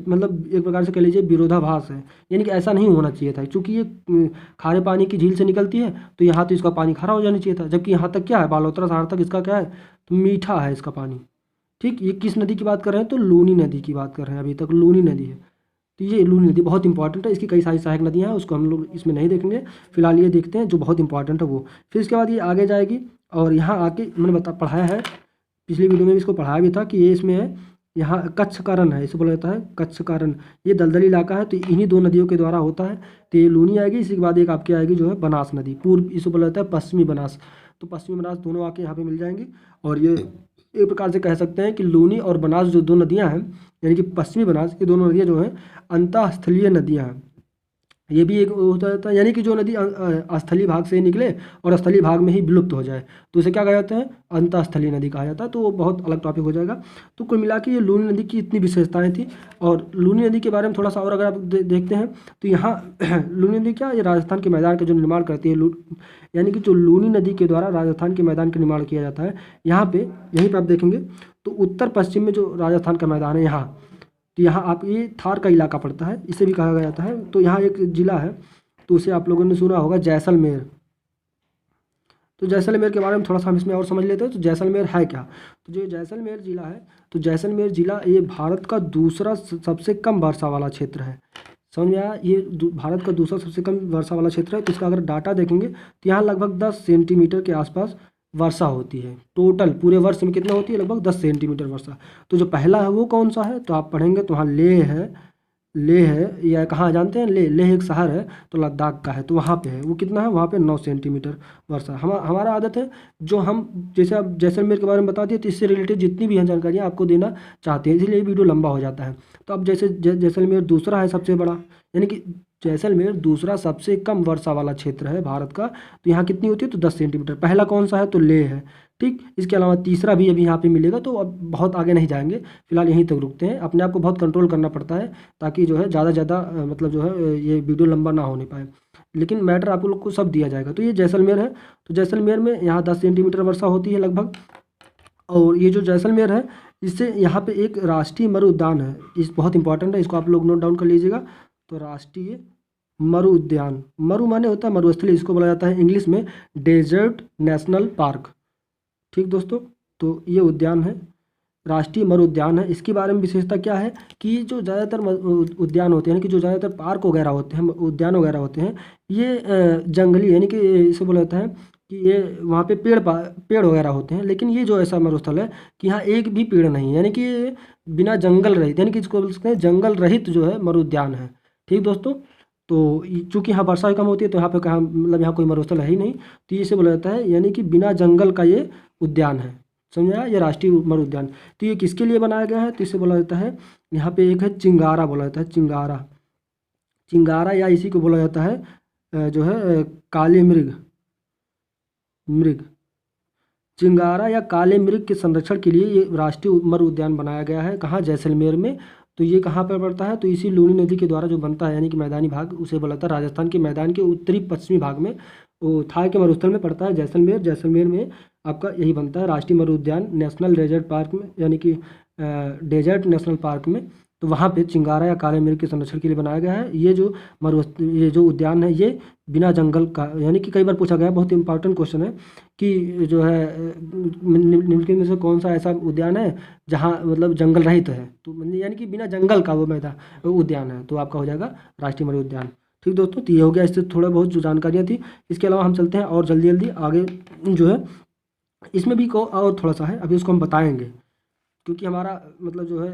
मतलब एक प्रकार से कह लीजिए विरोधाभास है, यानी कि ऐसा नहीं होना चाहिए था। क्योंकि ये खारे पानी की झील से निकलती है, तो यहाँ तो इसका पानी खारा हो जाना चाहिए था, जबकि यहाँ तक क्या है? बालोतरा शहर तक इसका क्या है? तो मीठा है इसका पानी। ठीक, ये किस नदी की बात कर रहे हैं? तो लूनी नदी की बात कर रहे हैं, अभी तक लूनी नदी है। तो ये लूनी नदी बहुत इंपॉर्टेंट है, इसकी कई सारी सहायक नदियाँ हैं, उसको हम लोग इसमें नहीं देखेंगे। फिलहाल ये देखते हैं जो बहुत इंपॉर्टेंट है वो। फिर इसके बाद ये आगे जाएगी और यहाँ आके मैंने पढ़ाया है, पिछली वीडियो में भी इसको पढ़ाया भी था कि ये इसमें है, यहाँ कच्छ कारण है, इसे बोला जाता है कच्छ कारण। ये दलदली इलाका है, तो इन्हीं दो नदियों के द्वारा होता है। तो ये लूनी आएगी, इसी के बाद एक आपकी आएगी जो है बनास नदी, पूर्व, इसे बोला जाता है पश्चिमी बनास। तो पश्चिमी बनास दोनों आके यहाँ पे मिल जाएंगी। और ये एक प्रकार से कह सकते हैं कि लूनी और बनास जो दो नदियाँ हैं, यानी कि पश्चिमी बनास, ये दोनों नदियाँ जो हैं अंतःस्थलीय नदियाँ हैं। ये भी एक होता रहता है, यानी कि जो नदी स्थलीय भाग से निकले और स्थलीय भाग में ही विलुप्त हो जाए, तो उसे क्या कहा जाता है? अंतःस्थलीय नदी कहा जाता है। तो वो बहुत अलग टॉपिक हो जाएगा। तो कुल मिला के ये लूनी नदी की इतनी विशेषताएं थी। और लूनी नदी के बारे में थोड़ा सा और अगर आप देखते हैं तो यहाँ लूनी नदी क्या, ये राजस्थान के मैदान का जो निर्माण करती है, यानी कि जो लूनी नदी के द्वारा राजस्थान के मैदान का निर्माण किया जाता है। यहाँ पे यहीं पर आप देखेंगे तो उत्तर पश्चिम में जो राजस्थान का मैदान है यहाँ, तो यहाँ आप ये थार का इलाका पड़ता है, इसे भी कहा जाता है। तो यहाँ एक ज़िला है, तो उसे आप लोगों ने सुना होगा जैसलमेर। तो जैसलमेर के बारे में थोड़ा सा हम इसमें और समझ लेते हैं। तो जैसलमेर है क्या? तो जो जैसलमेर ज़िला है, तो जैसलमेर ज़िला ये भारत का दूसरा सबसे कम वर्षा वाला क्षेत्र है। समझ में आया? ये भारत का दूसरा सबसे कम वर्षा वाला क्षेत्र है। तो इसका अगर डाटा देखेंगे तो यहाँ लगभग 10 सेंटीमीटर के आसपास वर्षा होती है। टोटल पूरे वर्ष में कितना होती है? लगभग 10 सेंटीमीटर वर्षा। तो जो पहला है वो कौन सा है? तो आप पढ़ेंगे तो वहाँ लेह है, या कहाँ जानते हैं? लेह एक शहर है, तो लद्दाख का है, तो वहाँ पे है। वो कितना है? वहाँ पे 9 सेंटीमीटर वर्षा। हमारा आदत है जो हम जैसे आप जैसलमेर के बारे में बता दिए, तो इससे रिलेटेड जितनी भी हैं जानकारियाँ आपको देना चाहते हैं, इसलिए वीडियो लंबा हो जाता है। तो अब जैसे जैसलमेर दूसरा है सबसे बड़ा, यानी कि जैसलमेर दूसरा सबसे कम वर्षा वाला क्षेत्र है भारत का। तो यहाँ कितनी होती है? तो 10 सेंटीमीटर। पहला कौन सा है? तो लेह है। ठीक, इसके अलावा तीसरा भी अभी यहाँ पे मिलेगा। तो अब बहुत आगे नहीं जाएंगे, फिलहाल यहीं तक रुकते हैं। अपने आप को बहुत कंट्रोल करना पड़ता है ताकि जो है ज़्यादा ज़्यादा मतलब जो है ये वीडियो लंबा ना होने पाए, लेकिन मैटर आप लोग को सब दिया जाएगा। तो ये जैसलमेर है, तो जैसलमेर में यहाँ 10 सेंटीमीटर वर्षा होती है लगभग। और ये जो जैसलमेर है, इससे यहाँ पे एक राष्ट्रीय मरु उद्यान है, इस बहुत इंपॉर्टेंट है, इसको आप लोग नोट डाउन कर लीजिएगा। तो राष्ट्रीय मरु उद्यान, मरु माने होता है मरुस्थली, इसको बोला जाता है इंग्लिश में डेजर्ट नेशनल पार्क। ठीक दोस्तों, तो ये उद्यान है, राष्ट्रीय मरु उद्यान है। इसके बारे में विशेषता क्या है कि जो ज़्यादातर उद्यान होते हैं, यानी कि जो ज़्यादातर पार्क वगैरह होते हैं, उद्यान वगैरह होते हैं, ये जंगली, यानी कि इसे बोला जाता है कि ये वहाँ पे पेड़ वगैरह होते हैं। लेकिन ये जो ऐसा मरुस्थल है कि यहाँ एक भी पेड़ नहीं है, यानी कि ये बिना जंगल रहित, यानी कि इसको बोल सकते हैं जंगल रहित जो है मरु उद्यान है। ठीक दोस्तों, तो चूंकि यहाँ वर्षा कम होती है तो यहाँ पे कहाँ मतलब यहाँ कोई मरुस्थल है ही नहीं, तो ये इसे बोला जाता है यानी कि बिना जंगल का ये उद्यान है। समझा, ये राष्ट्रीय मरु उद्यान। तो ये किसके लिए बनाया गया है, तो इसे बोला जाता है, यहाँ पे एक है चिंगारा, बोला जाता है चिंगारा। चिंगारा या इसी को बोला जाता है जो है काले मृग। चिंगारा या काले मृग के संरक्षण के लिए ये राष्ट्रीय मरु उद्यान बनाया गया है। कहाँ, जैसलमेर में। तो ये कहाँ पर पड़ता है, तो इसी लूनी नदी के द्वारा जो बनता है, यानी कि मैदानी भाग, उसे बोला था राजस्थान के मैदान के उत्तरी पश्चिमी भाग में, वो थार के मरुस्थल में पड़ता है जैसलमेर। जैसलमेर में आपका यही बनता है राष्ट्रीय मरु उद्यान, नेशनल डेजर्ट पार्क में, यानी कि डेजर्ट नेशनल पार्क में। तो वहाँ पे चिंगारा या काले मृग के संरक्षण के लिए बनाया गया है। ये जो उद्यान है ये बिना जंगल का, यानी कि कई बार पूछा गया है, बहुत इंपॉर्टेंट क्वेश्चन है कि जो है निम्नलिखित में से कौन सा ऐसा उद्यान है जहाँ मतलब जंगल रहित है, तो यानी कि बिना जंगल का वो मैदान उद्यान है, तो आपका हो जाएगा राष्ट्रीय मरु उद्यान। ठीक दोस्तों, तो ये हो गया, इससे थोड़ा बहुत जो जानकारियाँ थी। इसके अलावा हम चलते हैं और जल्दी जल्दी आगे, जो है इसमें भी को और थोड़ा सा है, अभी उसको हम बताएंगे, क्योंकि हमारा मतलब जो है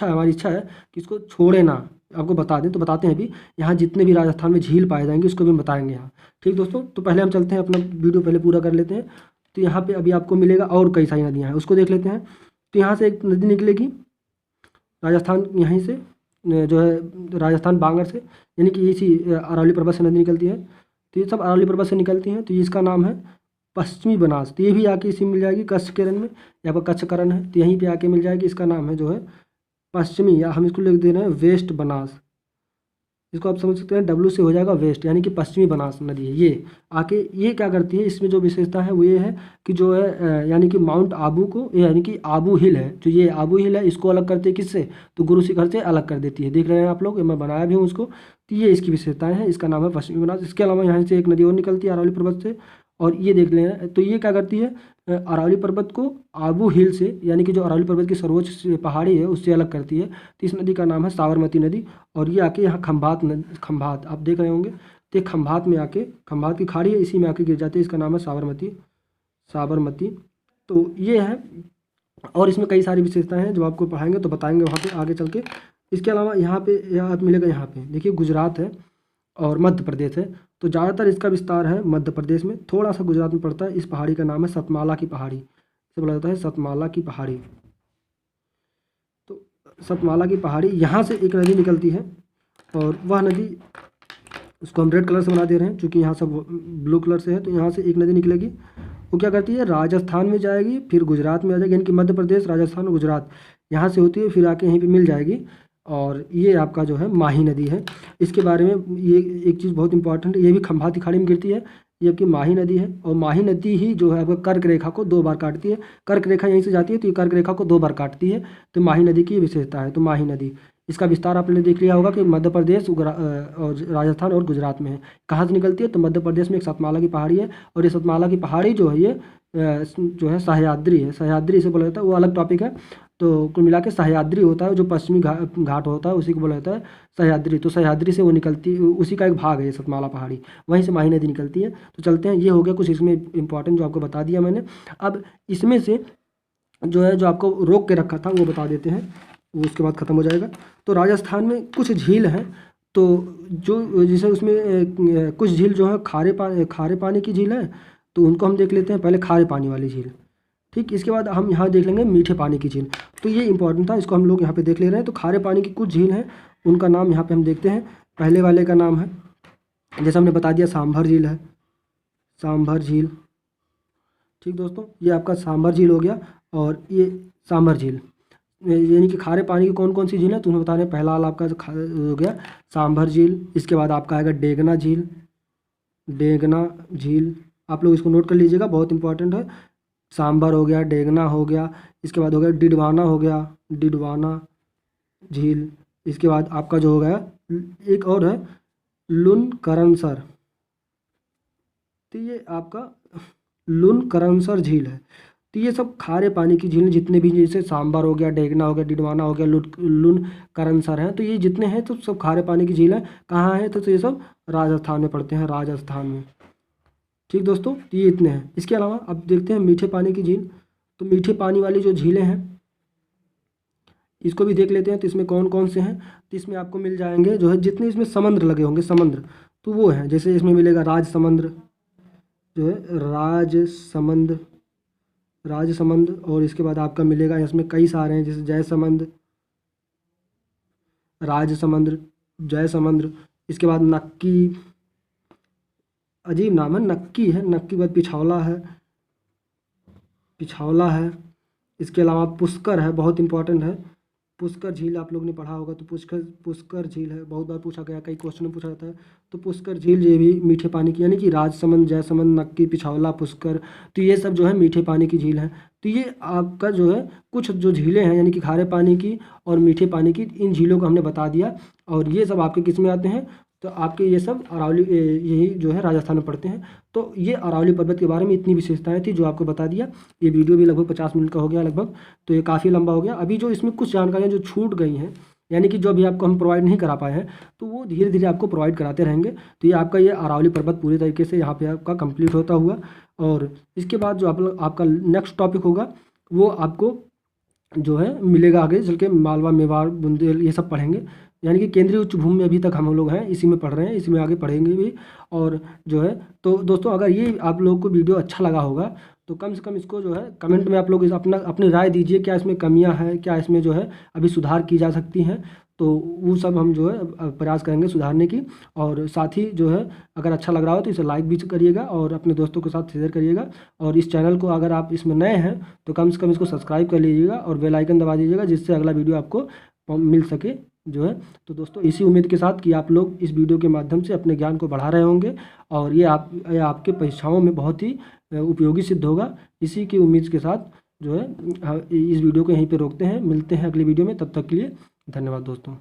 हमारी इच्छा है कि इसको छोड़े ना, आपको बता दें, तो बताते हैं। अभी यहाँ जितने भी राजस्थान में झील पाए जाएंगे उसको भी हम बताएंगे यहाँ। ठीक दोस्तों, तो पहले हम चलते हैं, अपना वीडियो पहले पूरा कर लेते हैं। तो यहाँ पे अभी आपको मिलेगा और कई सारी नदियाँ हैं, उसको देख लेते हैं। तो यहाँ से एक नदी निकलेगी राजस्थान, यहीं से जो है राजस्थान बांगर से, यानी कि इसी अरावली पर्वत से नदी निकलती है। तो ये सब अरावली पर्वत से निकलती हैं। तो इसका नाम है पश्चिमी बनास। तो ये भी आके इसी में मिल जाएगी, कच्छ के रण में, यहाँ पर कच्छ करण है, तो यहीं पे आके मिल जाएगी। इसका नाम है जो है पश्चिमी, या हम इसको लिख दे रहे हैं वेस्ट बनास। इसको आप समझ सकते हैं, डब्ल्यू से हो जाएगा वेस्ट, यानी कि पश्चिमी बनास नदी है ये। आके ये क्या करती है, इसमें जो विशेषता है वो ये है कि जो है यानी कि माउंट आबू को, यानी कि आबू हिल है, जो ये आबू हिल है, इसको अलग करती है किससे, तो गुरु शिखर से अलग कर देती है। देख रहे हैं आप लोग, मैं बनाया भी हूँ उसको। तो ये इसकी विशेषताएं हैं, इसका नाम है पश्चिमी बनास। इसके अलावा यहाँ से एक नदी और निकलती है अरावली पर्वत से, और ये देख लेना। तो ये क्या करती है, अरावली पर्वत को आबू हिल से, यानी कि जो अरावली पर्वत की सर्वोच्च पहाड़ी है उससे अलग करती है। तो इस नदी का नाम है साबरमती नदी। और ये आके यहाँ खंभात आप देख रहे होंगे, तो ये खंभात में आके, खंभात की खाड़ी है, इसी में आके गिर जाती है। इसका नाम है साबरमती। तो ये है, और इसमें कई सारी विशेषताएं हैं जो आपको पढ़ाएंगे तो बताएंगे वहाँ पे आगे चल के। इसके अलावा यहाँ पे मिलेगा, यहाँ पे देखिए गुजरात है और मध्य प्रदेश है। तो ज़्यादातर इसका विस्तार है मध्य प्रदेश में, थोड़ा सा गुजरात में पड़ता है। इस पहाड़ी का नाम है सतमाला की पहाड़ी, इसे बोला जाता है सतमाला की पहाड़ी। तो सतमाला की पहाड़ी, यहाँ से एक नदी निकलती है, और वह नदी, उसको हम रेड कलर से बना दे रहे हैं क्योंकि यहाँ सब ब्लू कलर से है। तो यहाँ से एक नदी निकलेगी, वो क्या करती है, राजस्थान में जाएगी, फिर गुजरात में आ जाएगी, यानी कि मध्य प्रदेश, राजस्थान और गुजरात यहाँ से होती है, फिर आके यहीं पे मिल जाएगी। और ये आपका जो है माही नदी है। इसके बारे में ये एक चीज़ बहुत इंपॉर्टेंट है, ये भी खंभात की खाड़ी में गिरती है, ये आपकी माही नदी है। और माही नदी ही जो है आपका कर्क रेखा को 2 बार काटती है। कर्क रेखा यहीं से जाती है, तो ये कर्क रेखा को 2 बार काटती है। तो माही नदी की विशेषता है। तो माही नदी, इसका विस्तार आपने देख लिया होगा कि मध्य प्रदेश और राजस्थान और गुजरात में है। कहाँ से निकलती है, तो मध्य प्रदेश में एक सतमाला की पहाड़ी है, और ये सतमाला की पहाड़ी जो है ये जो है सह्याद्री है। सह्याद्री इसे बोला जाता है, वो अलग टॉपिक है। तो कुल मिला के सह्याद्री होता है, जो पश्चिमी घाट होता है उसी को बोला जाता है सह्याद्री। तो सह्याद्री से वो निकलती, उसी का एक भाग है ये सतमाला पहाड़ी, वहीं से माही नदी निकलती है। तो चलते हैं, ये हो गया कुछ इसमें इंपॉर्टेंट जो आपको बता दिया मैंने। अब इसमें से जो है, जो आपको रोक के रखा था वो बता देते हैं, वो उसके बाद ख़त्म हो जाएगा। तो राजस्थान में कुछ झील हैं, तो जो जैसे उसमें कुछ झील जो है खारे पानी की झील है, तो उनको हम देख लेते हैं। पहले खारे पानी वाली झील, ठीक। इसके बाद हम यहाँ देख लेंगे मीठे पानी की झील। तो ये इंपॉर्टेंट था, इसको हम लोग यहाँ पे देख ले रहे हैं। तो खारे पानी की कुछ झील हैं, उनका नाम यहाँ पे हम देखते हैं। पहले वाले का नाम है, जैसे हमने बता दिया, सांभर झील है, सांभर झील। ठीक दोस्तों, ये आपका सांभर झील हो गया। और ये सांभर झील, यानी कि खारे पानी की कौन कौन सी झील है, तुम्हें बता रहे हैं। पहला वाला आपका हो गया सांभर झील। इसके बाद आपका आएगा डेगना झील, डेगना झील, आप लोग इसको नोट कर लीजिएगा, बहुत इंपॉर्टेंट है। सांभर हो गया, डेगना हो गया, इसके बाद हो गया डिडवाना, हो गया डिडवाना झील। इसके बाद आपका जो हो गया एक और है लुनकरणसर। तो ये आपका लुनकरणसर झील है। तो ये सब खारे पानी की झीलें जितने भी, जैसे सांबर हो गया, डेगना हो गया, डिडवाना हो गया, लुनकरनसर हैं, तो ये जितने हैं तो सब खारे पानी की झील हैं। कहाँ हैं? तो ये सब राजस्थान में पड़ते हैं, राजस्थान में। ठीक दोस्तों, तो ये इतने हैं। इसके अलावा अब देखते हैं मीठे पानी की झील। तो मीठे पानी वाली जो झीलें हैं इसको भी देख लेते हैं। तो इसमें कौन कौन से हैं? तो इसमें आपको मिल जाएंगे जो है, जितने इसमें समुद्र लगे होंगे, समुद्र, तो वो हैं। जैसे इसमें मिलेगा राजसमंद, जो है राजसमंद, राजसमंद। और इसके बाद आपका मिलेगा, इसमें कई सारे हैं, जैसे जयसमंद, राजसमंद, जयसमंद। इसके बाद नक्की, अजीब नाम है, नक्की है, नक्की के बाद पिछौला है, पिछौला है। इसके अलावा पुष्कर है, बहुत इंपॉर्टेंट है, पुष्कर झील आप लोग ने पढ़ा होगा। तो पुष्कर झील है, बहुत बार पूछा गया, कई क्वेश्चन में पूछा जाता है। तो पुष्कर झील ये भी मीठे पानी की, यानी कि राजसमंद, जयसमंद, नक्की, पिछौला, पुष्कर, तो ये सब जो है मीठे पानी की झील है। तो ये आपका जो है कुछ जो झीलें हैं, यानी कि खारे पानी की और मीठे पानी की, इन झीलों को हमने बता दिया। और ये सब आपके किस में आते हैं? तो आपके ये सब अरावली, यही जो है राजस्थान में पड़ते हैं। तो ये अरावली पर्वत के बारे में इतनी विशेषताएं थी जो आपको बता दिया। ये वीडियो भी लगभग 50 मिनट का हो गया लगभग, तो ये काफ़ी लंबा हो गया। अभी जो इसमें कुछ जानकारियाँ जो छूट गई हैं, यानी कि जो अभी आपको हम प्रोवाइड नहीं करा पाए हैं, तो वो धीरे धीरे आपको प्रोवाइड कराते रहेंगे। तो ये आपका ये अरावली पर्वत पूरी तरीके से यहाँ पे आपका कंप्लीट होता हुआ। और इसके बाद जो आपका नेक्स्ट टॉपिक होगा वो आपको जो है मिलेगा आगे चल के, मालवा, मेवाड़, बुंदेल, ये सब पढ़ेंगे। यानी कि केंद्रीय उच्च भूमि में अभी तक हम लोग हैं, इसी में पढ़ रहे हैं, इसी में आगे पढ़ेंगे भी। और जो है, तो दोस्तों अगर ये आप लोगों को वीडियो अच्छा लगा होगा तो कम से कम इसको जो है कमेंट में आप लोग अपनी राय दीजिए, क्या इसमें कमियां हैं, क्या इसमें जो है अभी सुधार की जा सकती हैं। तो वो सब हम जो है प्रयास करेंगे सुधारने की। और साथ ही जो है अगर अच्छा लग रहा हो तो इसे लाइक भी करिएगा और अपने दोस्तों के साथ शेयर करिएगा। और इस चैनल को अगर आप इसमें नए हैं तो कम से कम इसको सब्सक्राइब कर लीजिएगा और बेल आइकन दबा दीजिएगा, जिससे अगला वीडियो आपको मिल सके जो है। तो दोस्तों इसी उम्मीद के साथ कि आप लोग इस वीडियो के माध्यम से अपने ज्ञान को बढ़ा रहे होंगे और ये आपके परीक्षाओं में बहुत ही उपयोगी सिद्ध होगा। इसी की उम्मीद के साथ जो है इस वीडियो को यहीं पे रोकते हैं। मिलते हैं अगली वीडियो में, तब तक के लिए धन्यवाद दोस्तों।